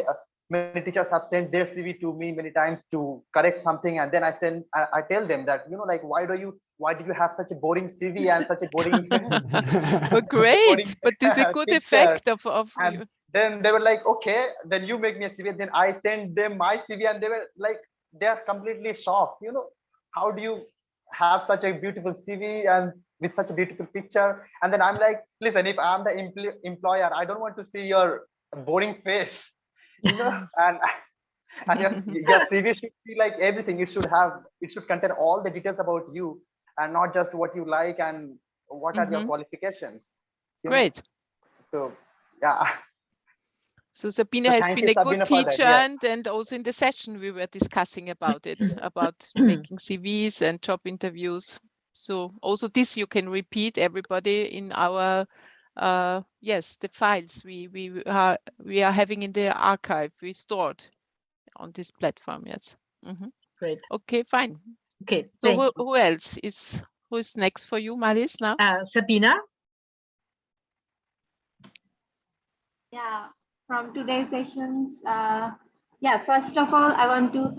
teachers have sent their CV to me many times to correct something, and then I tell them that, you know, like why do you have such a boring CV and such a boring But great, but this is a good picture? effect of And you. then they were like, okay, then you make me a CV. And then I send them my CV, and they were like, they are completely shocked. You know, how do you have such a beautiful CV and with such a beautiful picture? And then I'm like, listen, if I'm the employer, I don't want to see your boring face, you know. And your CV should be like everything. It should contain all the details about you, and not just what you like and what are your qualifications. You know? Great. So yeah. So Sabine So has thank been you, a good Sabina, for that. teacher, Yeah. and also in the session we were discussing about it, about making CVs and job interviews. So also this you can repeat, everybody, in our yes, the files we are having in the archive, we stored on this platform. Yes. Great. Okay, fine. Okay. So who else who's next for you, Marlies, now? Sabina. Yeah, from today's sessions, yeah, first of all, I want to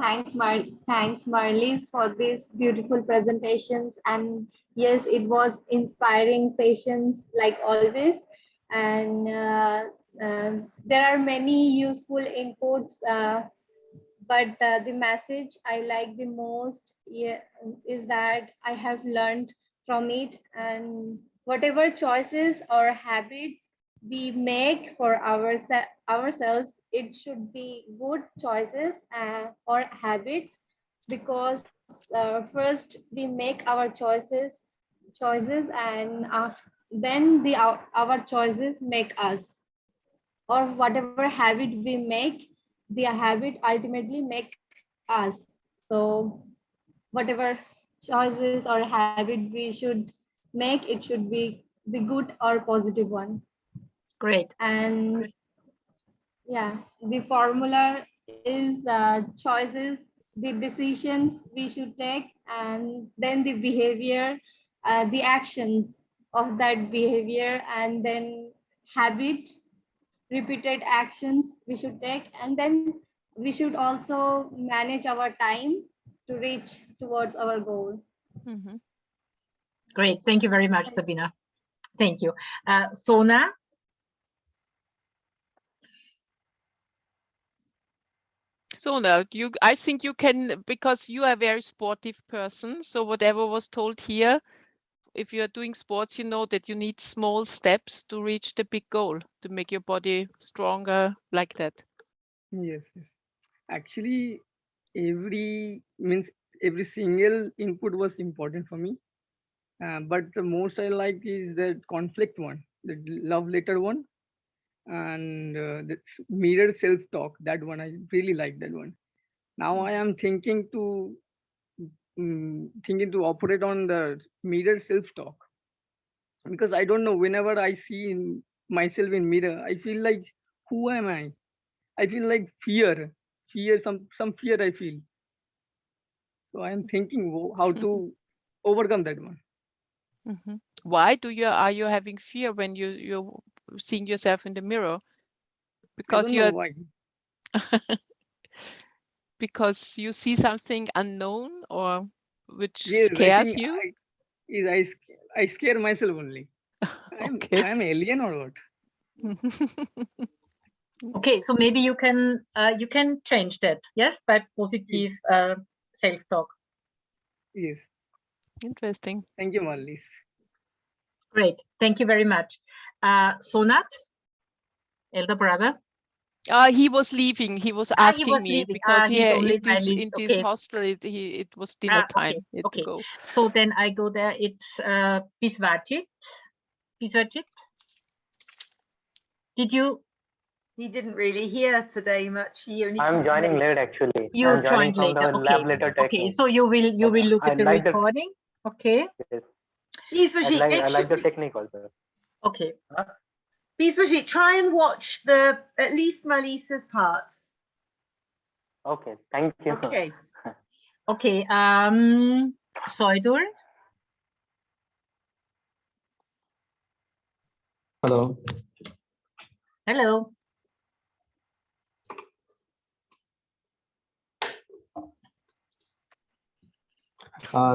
thanks Marlies for these beautiful presentations. And yes, it was inspiring sessions like always. And there are many useful inputs, but the message I like the most is that I have learned from it, and whatever choices or habits we make for ourselves, it should be good choices or habits, because first we make our choices and then our choices make us, or whatever habit we make, the habit ultimately make us. So whatever choices or habit we should make, it should be the good or positive one. Great. And yeah, the formula is choices, the decisions we should take, and then the behavior, the actions of that behavior, and then habit, repeated actions we should take, and then we should also manage our time to reach towards our goal. Mm-hmm. Great. Thank you very much, Sabina. Thank you. Sona? So now I think you can, because you are a very sportive person. So whatever was told here, if you are doing sports, you know that you need small steps to reach the big goal, to make your body stronger like that. Yes, yes. Actually, every single input was important for me. But the most I like is the conflict one, the love letter one, and the mirror self-talk. That one I really like that one. Now I am thinking to operate on the mirror self-talk, because I don't know, whenever I see myself in mirror, I feel like, who am I? I feel like fear, some fear I feel. So I am thinking how to overcome that one. Mm-hmm. Why are you having fear when you're seeing yourself in the mirror? Because I don't know why. Because you see something unknown, or which Yes, scares you? I scare myself only. Okay. I'm alien or what? Okay, so maybe you can change that, yes, by positive self-talk. Yes. Interesting. Thank you, Marlies. Great, thank you very much. Sonat, elder brother. He was leaving. He was asking me leaving. because Only in this hostel it was dinner time. Okay, He had to okay. go. So then I go there. It's Biswajit. Biswajit, did you? He didn't really hear today much. He only I'm joining late actually. You I'm joining joined from later. the Okay. lab later Okay. technique. So you will look at the like recording. Okay. Yes. Biswajit, I like the technique also. Okay. Huh? Biswajit, try and watch at least Marlies's part. Okay, thank you. Okay. Okay. Soidur. Hello. Hello.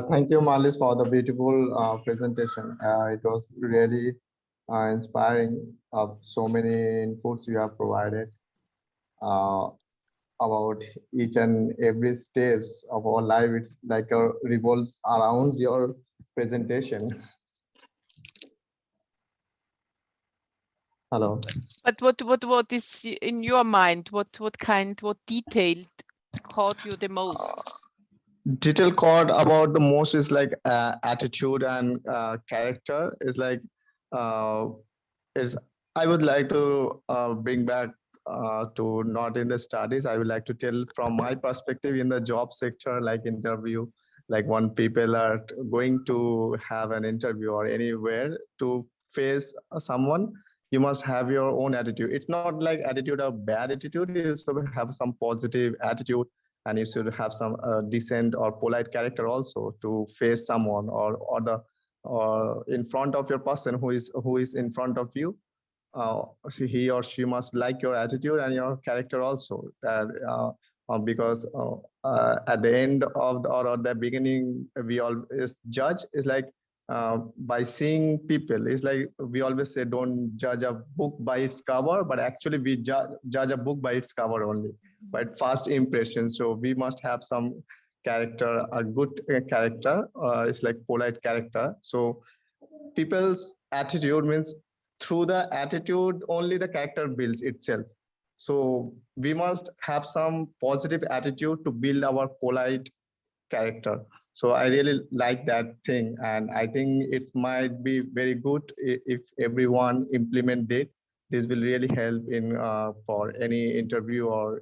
Thank you, Marlies, for the beautiful presentation. It was really inspiring of so many inputs you have provided about each and every steps of our life. It's like revolves around your presentation. Hello. But what is in your mind? What detail caught you the most? Detail caught about the most is like attitude and character. Is like is I would like to bring back to not in the studies. I would like to tell from my perspective in the job sector, like interview, like when people are going to have an interview or anywhere to face someone, you must have your own attitude. It's not like attitude or bad attitude. You should have some positive attitude, and you should have some decent or polite character also to face someone or in front of your person who is in front of you. He or she must like your attitude and your character also. Because at the end of or the beginning, we always judge. Is like by seeing people. It's like we always say, don't judge a book by its cover, but actually we judge a book by its cover only, by first impression. So we must have some character, a good character. It's like polite character. So people's attitude means through the attitude only the character builds itself. So we must have some positive attitude to build our polite character. So I really like that thing, and I think it might be very good if everyone implement it. This will really help in for any interview or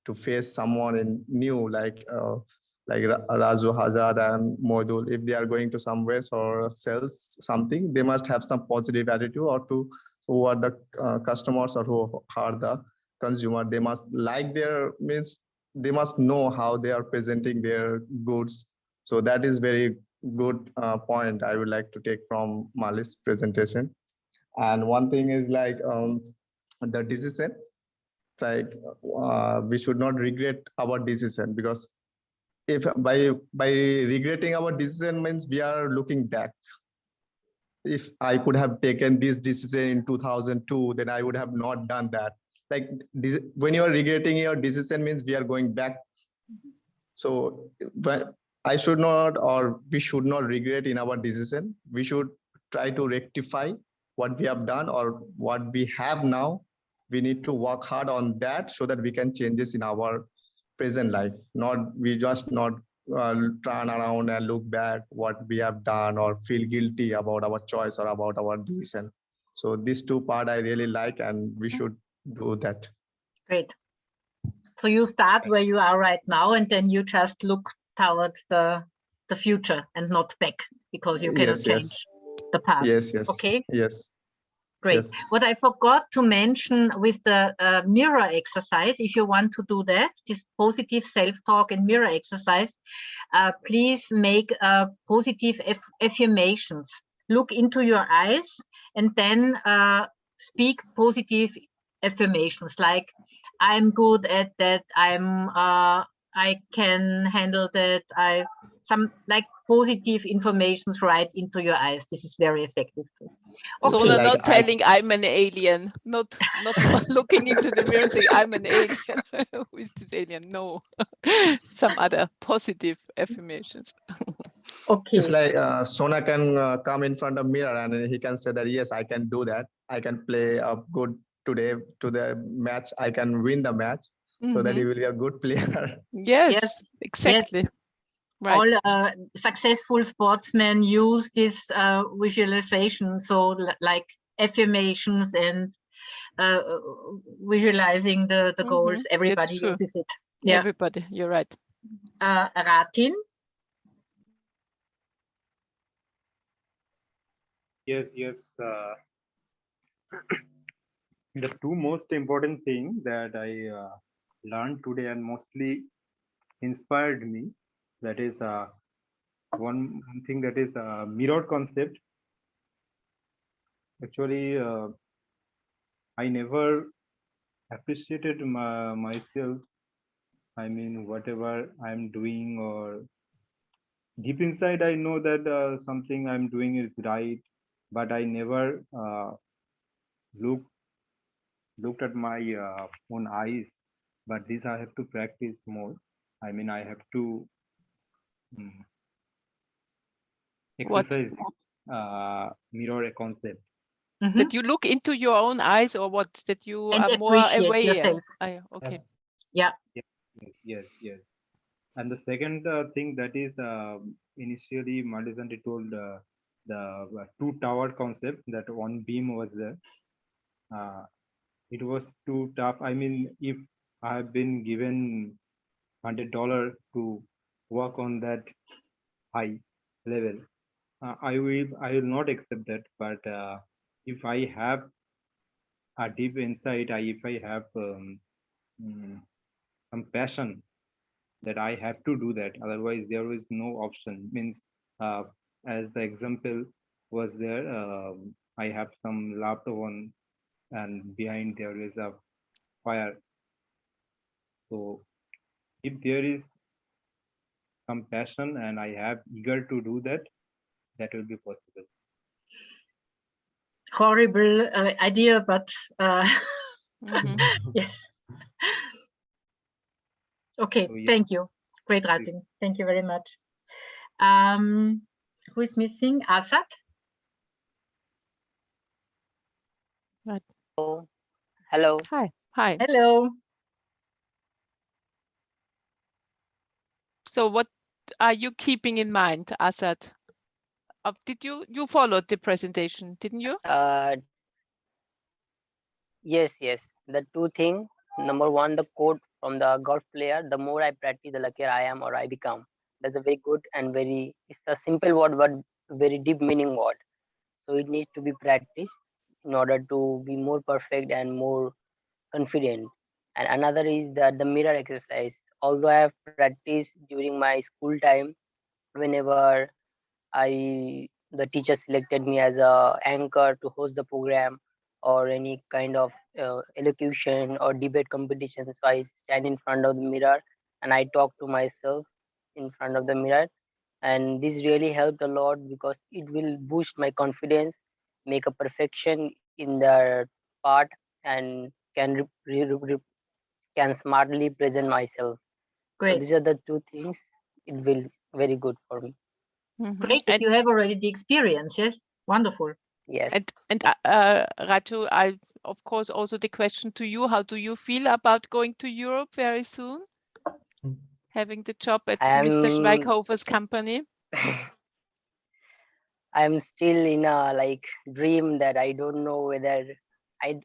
to face someone in new, like Razu Hazard and Modul. If they are going to somewhere or sells something, they must have some positive attitude, or to who are the customers or who are the consumer. They must like their means. They must know how they are presenting their goods. So that is very good point I would like to take from Marlies' presentation. And one thing is like the decision. like we should not regret our decision, because if by regretting our decision means we are looking back. If I could have taken this decision in 2002, then I would have not done that. Like when you are regretting your decision means we are going back. So but I should not, or we should not regret in our decision. We should try to rectify what we have done or what we have now. We need to work hard on that so that we can change this in our present life. Not we just not turn around and look back what we have done or feel guilty about our choice or about our decision. So these two part I really like, and we should do that. Great. So you start where you are right now, and then you just look towards the future and not back, because you cannot change the past. Yes. Okay. Yes. Great. Yes. What I forgot to mention with the mirror exercise, if you want to do that, this positive self-talk and mirror exercise, please make positive affirmations. Look into your eyes and then speak positive affirmations like, I'm good at that, I can handle that, some like positive informations right into your eyes. This is very effective too. Okay. So like not telling I'm an alien, not looking into the mirror and saying I'm an alien. Who is this alien? No, some other positive affirmations. Okay. It's like Sona can come in front of mirror and he can say that, yes, I can do that. I can play up good today to the match. I can win the match, so that he will be a good player. Yes, exactly. Yes. Right. All successful sportsmen use this visualization, so like affirmations and visualizing the goals. Everybody uses it. Yeah. Everybody, you're right. Ratin? Yes. The two most important things that I learned today and mostly inspired me, that is one thing, that is mirror concept. Actually, I never appreciated myself. I mean, whatever I'm doing, or deep inside, I know that something I'm doing is right, but I never looked at my own eyes. But this I have to practice more. I mean, I have to exercise mirror concept. That you look into your own eyes, or what? That you and are more aware. Yourself. Okay. Yeah. Yes. And the second thing, that is initially Marlies told the two tower concept, that one beam was there. It was too tough. I mean, if I have been given $100 to work on that high level, I will not accept that. But if I have a deep insight, if I have some passion, that I have to do that, otherwise there is no option. Means as the example was there, I have some loved one and behind there is a fire. So if there is some passion and I have eager to do that, that will be possible. Horrible idea, but yes. Okay, so, thank you. Great, Ratin. Thank you very much. Who is missing? Asad? Right. Hello. Hi. Hello. So what are you keeping in mind, Asad? Did you followed the presentation, didn't you? Yes. The two things. Number one, the quote from the golf player: the more I practice, the luckier I am or I become. That's a very good and it's a simple word, but very deep meaning word. So it needs to be practiced in order to be more perfect and more confident. And another is the mirror exercise. Although I have practiced during my school time, whenever the teacher selected me as a anchor to host the program, or any kind of elocution or debate competition. So I stand in front of the mirror and I talk to myself in front of the mirror. And this really helped a lot because it will boost my confidence, make a perfection in the part, and can smartly present myself. So Great. these are the two things. It will very good for me. Great that you have already the experience. Yes, wonderful. Yes. And Raju, I of course also the question to you: how do you feel about going to Europe very soon? Having the job at Mr. Schweighofer's company? I'm still in a like dream that I don't know whether I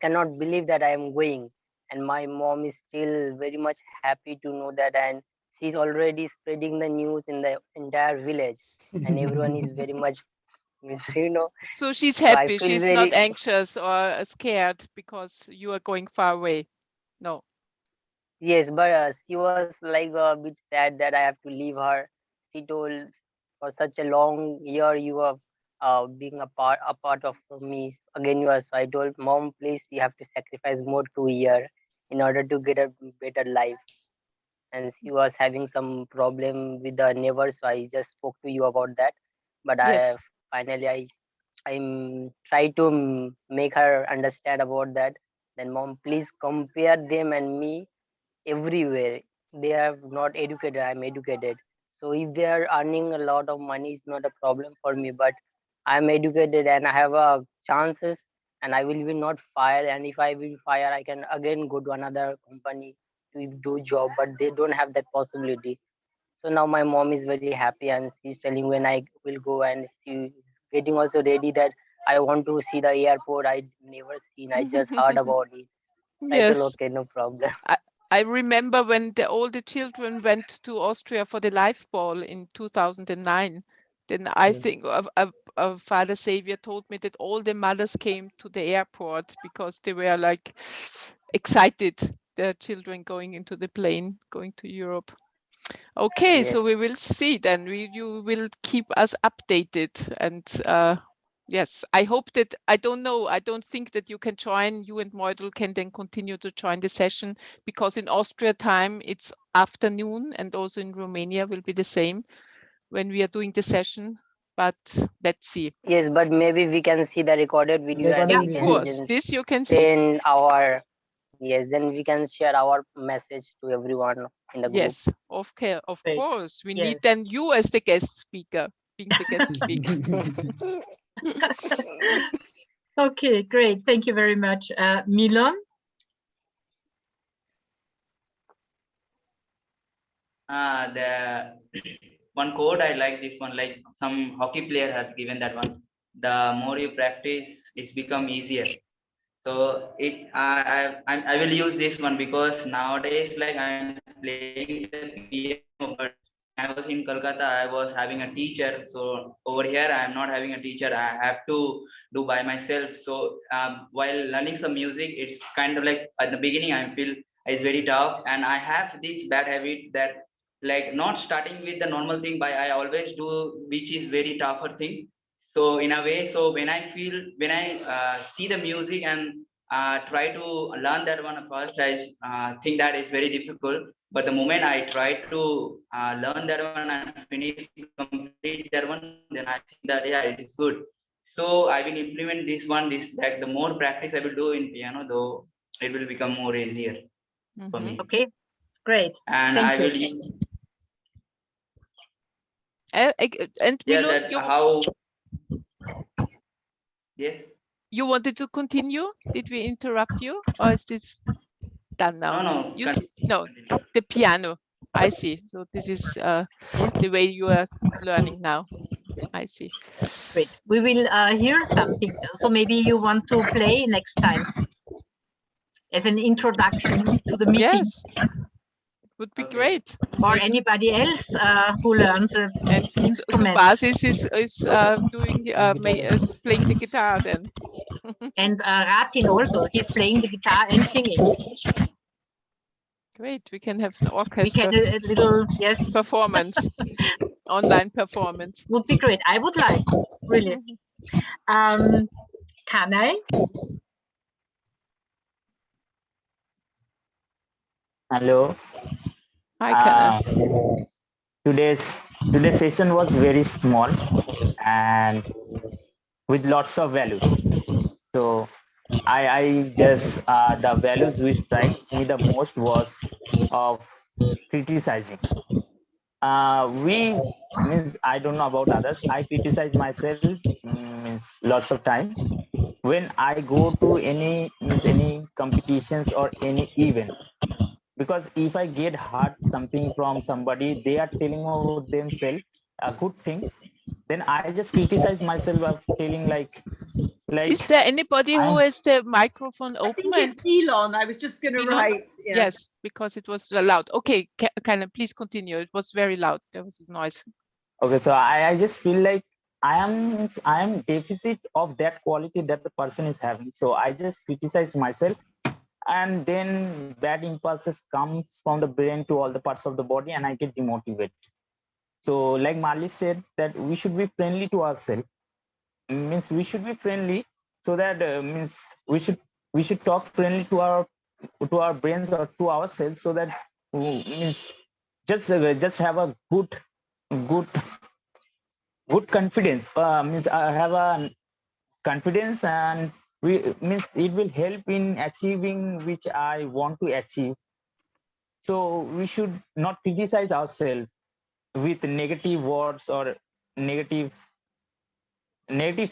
cannot believe that I am going, and my mom is still very much happy to know that, and she's already spreading the news in the entire village, and everyone is very much, you know. So she's So I happy. feel She's not anxious or scared because you are going far away. No. Yes, but she was like a bit sad that I have to leave her. She told, for such a long year you are being a part of me. Again, you are. So I told mom, please, you have to sacrifice more 2 years in order to get a better life. And she was having some problem with the neighbor, so I just spoke to you about that. But Yes. I try to make her understand about that. Then mom, please compare them and me everywhere. They are not educated, I'm educated. So if they are earning a lot of money, it's not a problem for me, but I'm educated and I have chances, and I will be not fired. And if I will fire, I can again go to another company to do job, but they don't have that possibility. So now my mom is very happy and she's telling when I will go, and she's getting also ready that I want to see the airport. I never seen, I just heard about it. I Yes. told, okay, no problem. I remember when all the children went to Austria for the live ball in 2009. Then I think Father Xavier told me that all the mothers came to the airport because they were like excited, their children going into the plane, going to Europe. Okay, Yes. so we will see then. You will keep us updated. And yes, I hope that, I don't know, I don't think that you can join, you and Meudl can then continue to join the session, because in Austria time it's afternoon, and also in Romania will be the same when we are doing the session. But let's see. Yes, but maybe we can see the recorded video and we of course, can this you can see. send our, yes, then we can share our message to everyone in the group. Yes, of course. We need Yes. then you as the guest speaker, being the guest speaker. Okay, great. Thank you very much. Milan? The one quote I like this one, like some hockey player has given that one. The more you practice, it's become easier. So I will use this one because nowadays, like, I'm playing the piano, but when I was in Kolkata, I was having a teacher. So over here, I'm not having a teacher. I have to do by myself. So while learning some music, it's kind of like at the beginning, I feel it's very tough, and I have this bad habit that, like, not starting with the normal thing, but I always do which is very tougher thing. So in a way, so when I see the music and try to learn that one first, I think that it's very difficult. But the moment I try to learn that one and complete that one, then I think that, yeah, it is good. So I will implement this one. Like, the more practice I will do in piano, though, it will become more easier for me. Okay, great. And Thank I you. will use. And Yeah, Milo, that how. Yes. You wanted to continue? Did we interrupt you, or is this done now? No. No, the piano. I see. So this is the way you are learning now. I see. Great. We will hear something. So maybe you want to play next time as an introduction to the meeting. Yes, it would be great. Or anybody else who learns an instrument. Basis is doing playing the guitar then. And Ratin also, he's playing the guitar and singing. Great, we can have an orchestra. We can a little, yes, performance, online performance. Would be great. I would like, really. Can I? Hello. Hi, Kana. Today's session was very small and with lots of values. So I just the values which strike me the most was of criticizing. We means I don't know about others. I criticize myself means lots of time when I go to any competitions or any event, because if I get heard something from somebody, they are telling about themselves a good thing, then I just criticize myself of telling like Is there anybody who has the microphone open? I think it's Elon. I was just going to write. Yeah. Yes, because it was loud. Okay, Kana, please continue. It was very loud. There was noise. Okay, so I just feel like I am deficit of that quality that the person is having. So I just criticize myself, and then bad impulses comes from the brain to all the parts of the body, and I get demotivated. So like Marlies said, that we should be friendly to ourselves. Means we should be friendly, so that means we should talk friendly to our brains or to ourselves, so that means just have a good confidence. Means I have a confidence, and means it will help in achieving which I want to achieve. So we should not criticize ourselves with negative words or negative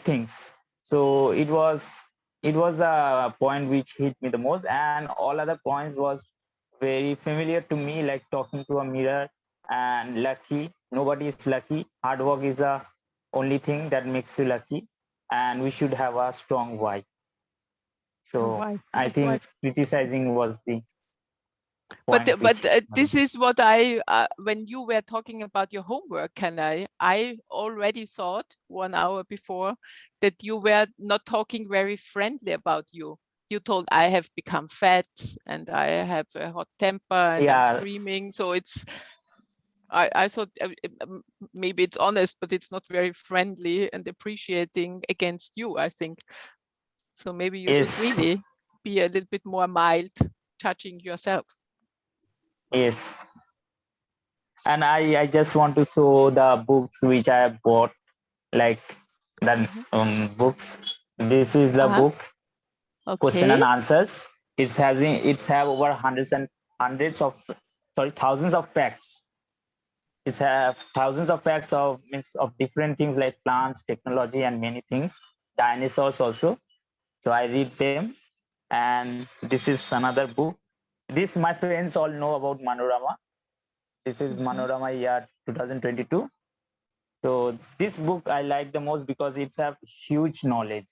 things. So it was a point which hit me the most, and all other points was very familiar to me, like talking to a mirror and lucky. Nobody is lucky. Hard work is the only thing that makes you lucky, and we should have a strong why. So I think criticizing was the But point. this is what I when you were talking about your homework, I already thought 1 hour before that you were not talking very friendly about you. You told I have become fat and I have a hot temper and I'm screaming. So it's I thought maybe it's honest, but it's not very friendly and appreciating against you, I think. So maybe you should really be a little bit more mild, judging yourself. Yes. And I just want to show the books which I have bought, like the books. This is the book, Question and Answers. It's have over thousands of facts. It's have thousands of facts of different things like plants, technology, and many things. Dinosaurs also. So I read them. And this is another book. This my friends all know about Manorama. This is Manorama year 2022. So this book I like the most because it's a huge knowledge.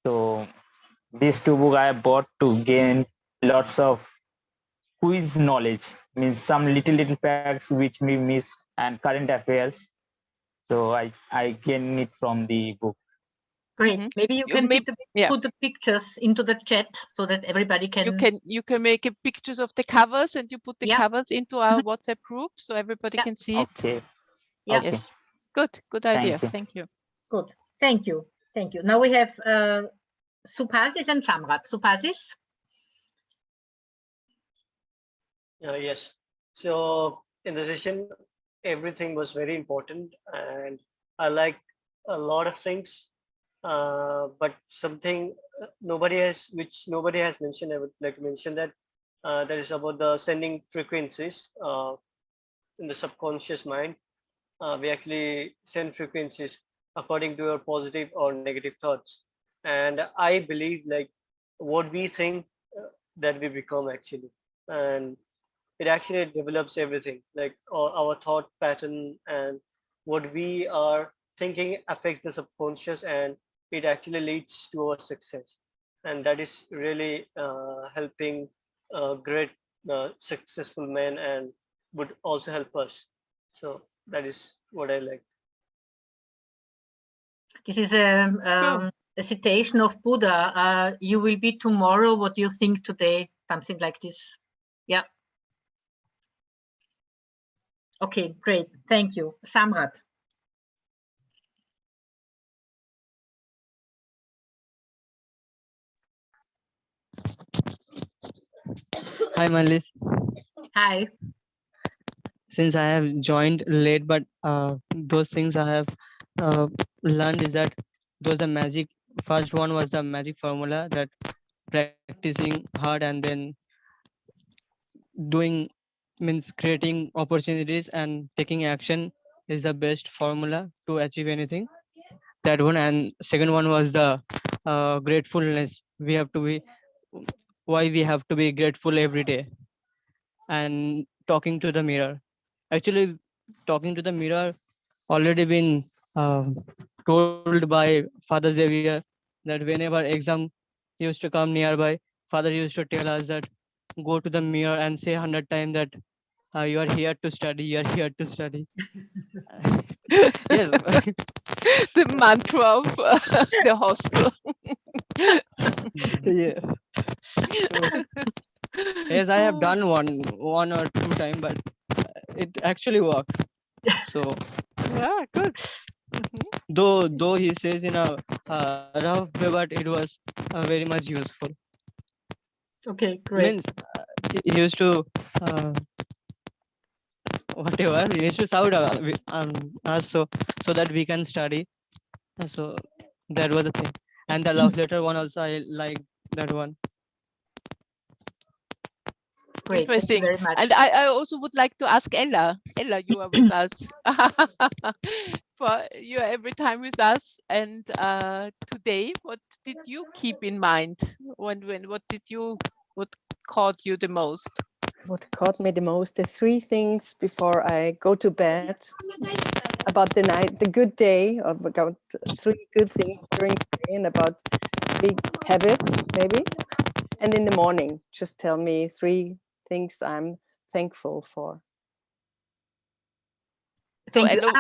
So these two books I bought to gain lots of quiz knowledge, means some little facts which we miss, and current affairs. So I gain it from the book. Great. Maybe you can put the pictures into the chat so that everybody can. You can make pictures of the covers and you put the covers into our WhatsApp group so everybody can see it. Okay. Yeah. Okay. Yes. Good idea. Thank you. Good. Thank you. Thank you. Now we have Supasis and Samrat. Supasis. Yes. So in the session, everything was very important, and I like a lot of things. But something nobody has mentioned, I would like to mention that that is about the sending frequencies in the subconscious mind. We actually send frequencies according to your positive or negative thoughts, and I believe like what we think that we become actually, and it actually develops everything, like our thought pattern, and what we are thinking affects the subconscious, and it actually leads to our success, and that is really helping great successful men, and would also help us. So that is what I like. This is a citation of Buddha. You will be tomorrow what you think today, something like this. Yeah. Okay, great. Thank you. Samrat. Hi, Marlies. Hi. Since I have joined late, but those things I have learned is that those are magic. First one was the magic formula, that practicing hard and then doing means creating opportunities and taking action is the best formula to achieve anything. That one. And second one was the gratefulness. We have to be, why we have to be grateful every day, and talking to the mirror. Actually, talking to the mirror already been told by Father Xavier that whenever exam used to come nearby, Father used to tell us that go to the mirror and say 100 times that you are here to study, you are here to study. Yes. The mantra of the hostel. Yeah. So, yes, I have done one or two times, but it actually works. So yeah, good. Though he says in a rough way, but it was very much useful. Okay, great. Means he used to whatever he used to shout us so that we can study. So that was the thing. And the love letter one also, I like that one. Great. Interesting. Thank you very much. And I also would like to ask Ella. Ella, you are with us. You're every time with us. And today, what did you keep in mind? What caught you the most? What caught me the most, the three things before I go to bed about the night, the good day, or about three good things during the day, and about three habits maybe. And in the morning, just tell me three things I'm thankful for. So Thank you.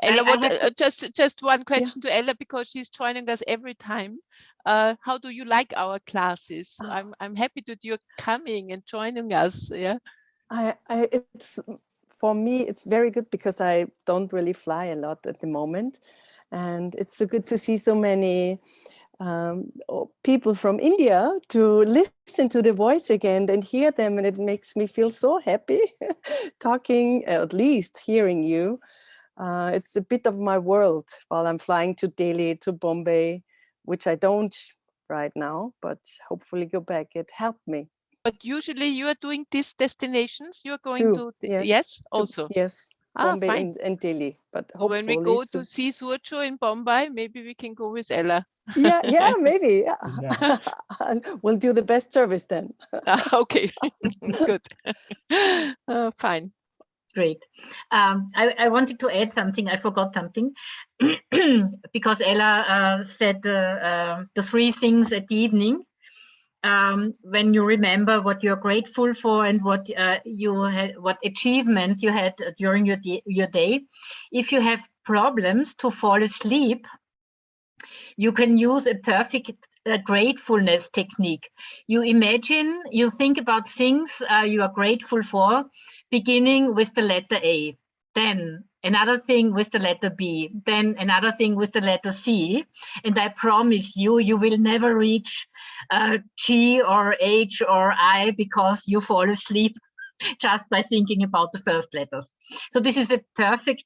Ella, just one question to Ella, because she's joining us every time. How do you like our classes? I'm happy that you're coming and joining us. Yeah. It's for me, it's very good because I don't really fly a lot at the moment, and it's so good to see so many people from India to listen to the voice again and hear them, and it makes me feel so happy talking, at least hearing you. It's a bit of my world while I'm flying to Delhi, to Bombay, which I don't right now, but hopefully go back. It helped me. But usually you are doing these destinations. You're going to yes, also. Yes, Bombay fine. and Delhi. But So when we hopefully go to see Surcho in Bombay, maybe we can go with Ella. yeah, maybe. Yeah. We'll do the best service then. Okay, good. Fine. Great. I wanted to add something. I forgot something because Ella said the three things at the evening. When you remember what you're grateful for and what you had, what achievements you had during your day. If you have problems to fall asleep, you can use a perfect gratefulness technique. You imagine, you think about things you are grateful for, beginning with the letter A, then another thing with the letter B, then another thing with the letter C. And I promise you, you will never reach G or H or I because you fall asleep just by thinking about the first letters. So this is a perfect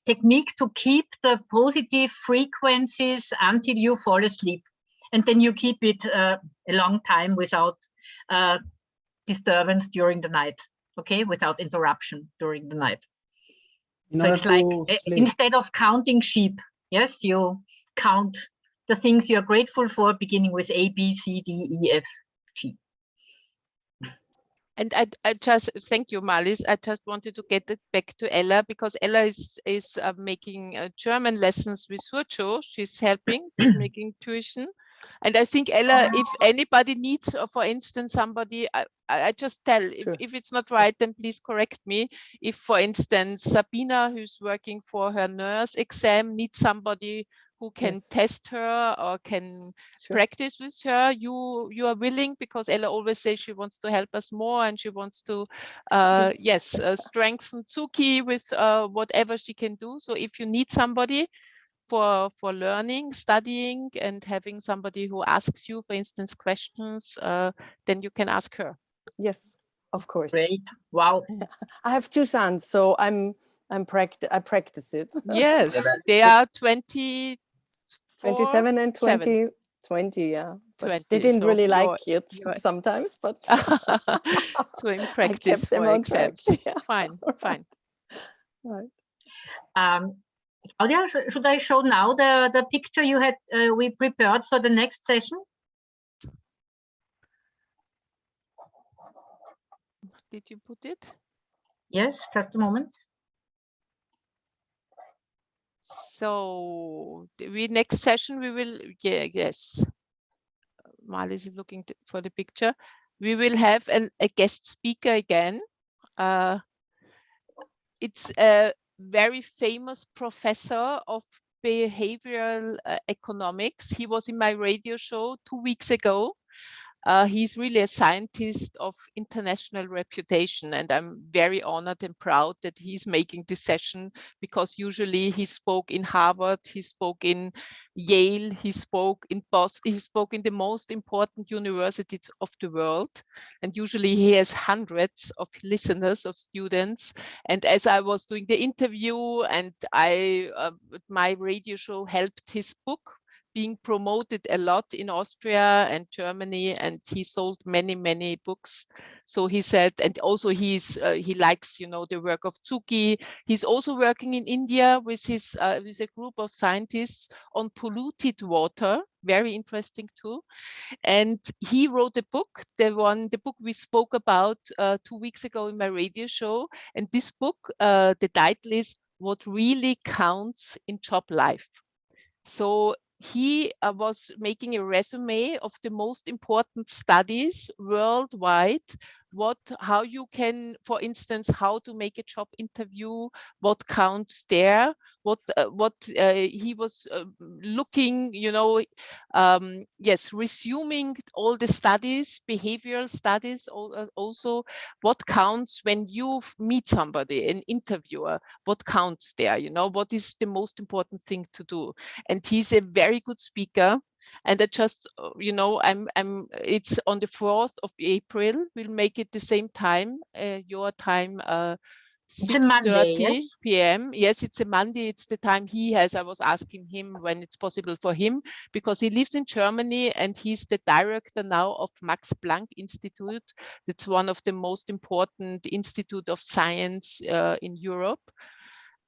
technique to keep the positive frequencies until you fall asleep. And then you keep it a long time without disturbance during the night, okay, without interruption during the night. So it's like instead of counting sheep, yes, you count the things you're grateful for, beginning with A, B, C, D, E, F, G. And I just thank you, Marlies. I just wanted to get it back to Ella because Ella is making German lessons with Surcho. She's helping, she's making tuition. And I think, Ella, if anybody needs, for instance, somebody, I just tell, if it's not right, then please correct me. If, for instance, Sabina, who's working for her nurse exam, needs somebody who can test her or can practice with her, you are willing, because Ella always says she wants to help us more and she wants to strengthen ZUKI with whatever she can do. So if you need somebody for learning, studying, and having somebody who asks you, for instance, questions, then you can ask her. Yes, of course. Great. Wow. I have 2 sons, so I practice it. Yes, they are 27 and 20, yeah. But 20, they didn't so really like you're- it sometimes, but so in I practice kept them for on track. exams. Yeah. Fine, fine. Right. Claudia, should I show now the picture you had we prepared for the next session? Did you put it? Yes, just a moment. So next session we will, yes. Marlies is looking for the picture. We will have a guest speaker again. It's a very famous professor of behavioral economics. He was in my radio show 2 weeks ago. He's really a scientist of international reputation, and I'm very honored and proud that he's making this session, because usually he spoke in Harvard, he spoke in Yale, he spoke in Boston, he spoke in the most important universities of the world, and usually he has hundreds of listeners, of students. And as I was doing the interview, and my radio show helped his book being promoted a lot in Austria and Germany, and he sold many books. So he said, and also he likes, the work of ZUKI. He's also working in India with a group of scientists on polluted water. Very interesting too. And he wrote a book, the book we spoke about 2 weeks ago in my radio show. And this book, the title is "What Really Counts in Job Life." So he was making a resume of the most important studies worldwide, how you can, for instance, how to make a job interview, what counts there, what he was looking, resuming all the studies, behavioral studies, also what counts when you meet somebody, an interviewer, what counts there, what is the most important thing to do. And he's a very good speaker. And I just, it's on the 4th of April. We'll make it the same time, your time, 6:30 p.m. Yes, it's a Monday. It's the time he has. I was asking him when it's possible for him, because he lives in Germany and he's the director now of Max Planck Institute. That's one of the most important institute of science in Europe.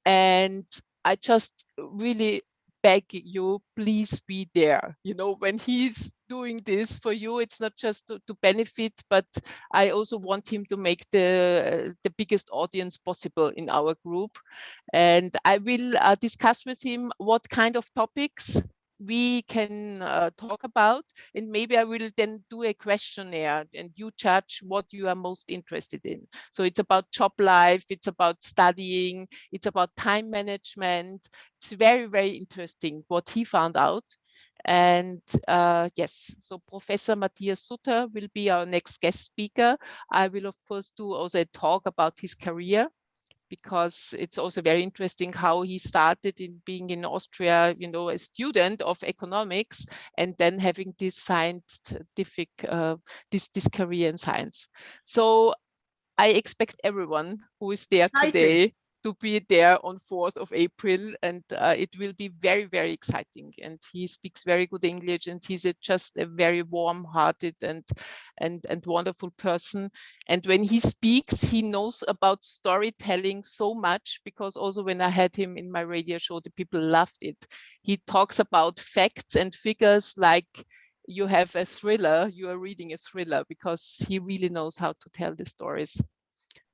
And I just really beg you, please be there. When he's doing this for you, it's not just to benefit, but I also want him to make the biggest audience possible in our group. And I will discuss with him what kind of topics we can talk about, and maybe I will then do a questionnaire and you judge what you are most interested in. So it's about job life, it's about studying, it's about time management. It's very interesting what he found out. And yes, so Professor Matthias Sutter will be our next guest speaker. I will of course do also a talk about his career, because it's also very interesting how he started in being in Austria, a student of economics, and then having this scientific, this career in science. So I expect everyone who is there today to be there on 4th of April, and it will be very exciting. And he speaks very good English, and he's just a very warm-hearted and wonderful person. And when he speaks, he knows about storytelling so much, because also when I had him in my radio show, the people loved it. He talks about facts and figures like you have a thriller, you are reading a thriller, because he really knows how to tell the stories.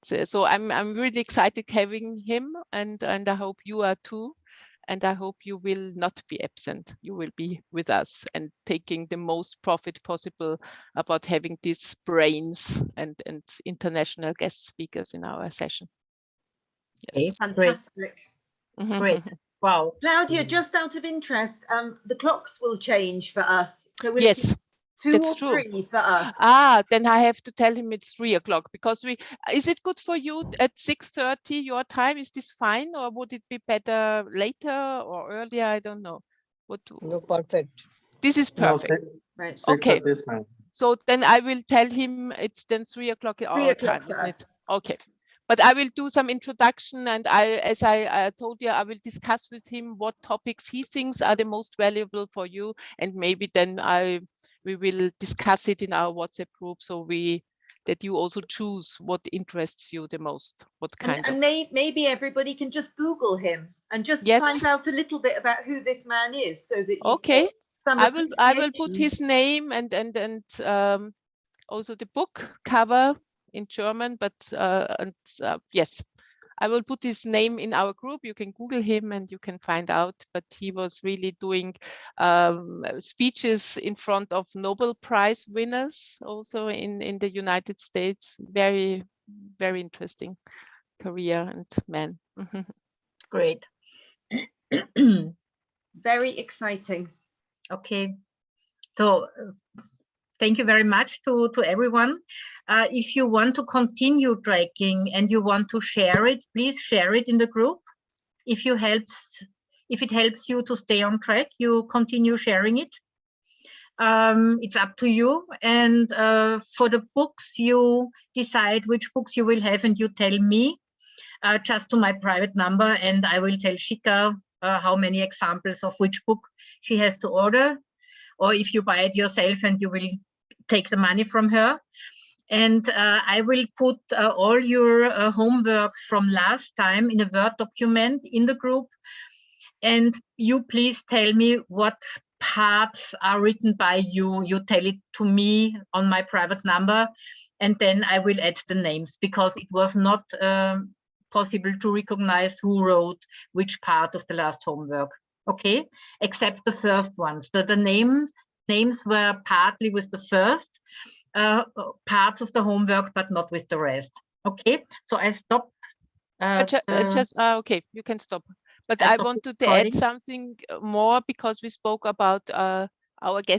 So I'm really excited having him, and I hope you are too. And I hope you will not be absent. You will be with us and taking the most profit possible about having these brains and international guest speakers in our session. Yes. Fantastic. Great. Wow. Claudia, just out of interest, the clocks will change for us. So will yes. 2 That's or true. 3 for us. Ah, then I have to tell him it's 3 o'clock, because is it good for you at 6:30 your time? Is this fine, or would it be better later or earlier? I don't know. No, perfect. This is No, perfect. Right. 6:30 is fine. So then I will tell him it's then 3 o'clock our 3 o'clock time, for isn't us. it? Okay. But I will do some introduction, and as I told you, I will discuss with him what topics he thinks are the most valuable for you, and maybe then we will discuss it in our WhatsApp group, so that you also choose what interests you the most, what kind of. And maybe everybody can just Google him and just find out a little bit about who this man is, so that you get some I will put appreciation. his name and also the book cover in German, but yes, I will put his name in our group. You can Google him and you can find out, but he was really doing speeches in front of Nobel Prize winners also in the United States. Very, very interesting career and man. Great. Very exciting. Okay. So thank you very much to everyone. If you want to continue tracking and you want to share it, please share it in the group. If it helps you to stay on track, you continue sharing it. It's up to you. And for the books, you decide which books you will have, and you tell me just to my private number, and I will tell Shika how many examples of which book she has to order, or if you buy it yourself and you will take the money from her. And I will put all your homeworks from last time in a Word document in the group. And you please tell me what parts are written by you. You tell it to me on my private number, and then I will add the names, because it was not possible to recognize who wrote which part of the last homework. Okay, except the first ones. The names were partly with the first parts of the homework, but not with the rest. Okay, so I stop. Okay, you can stop. But I wanted to add something more, because we spoke about our guest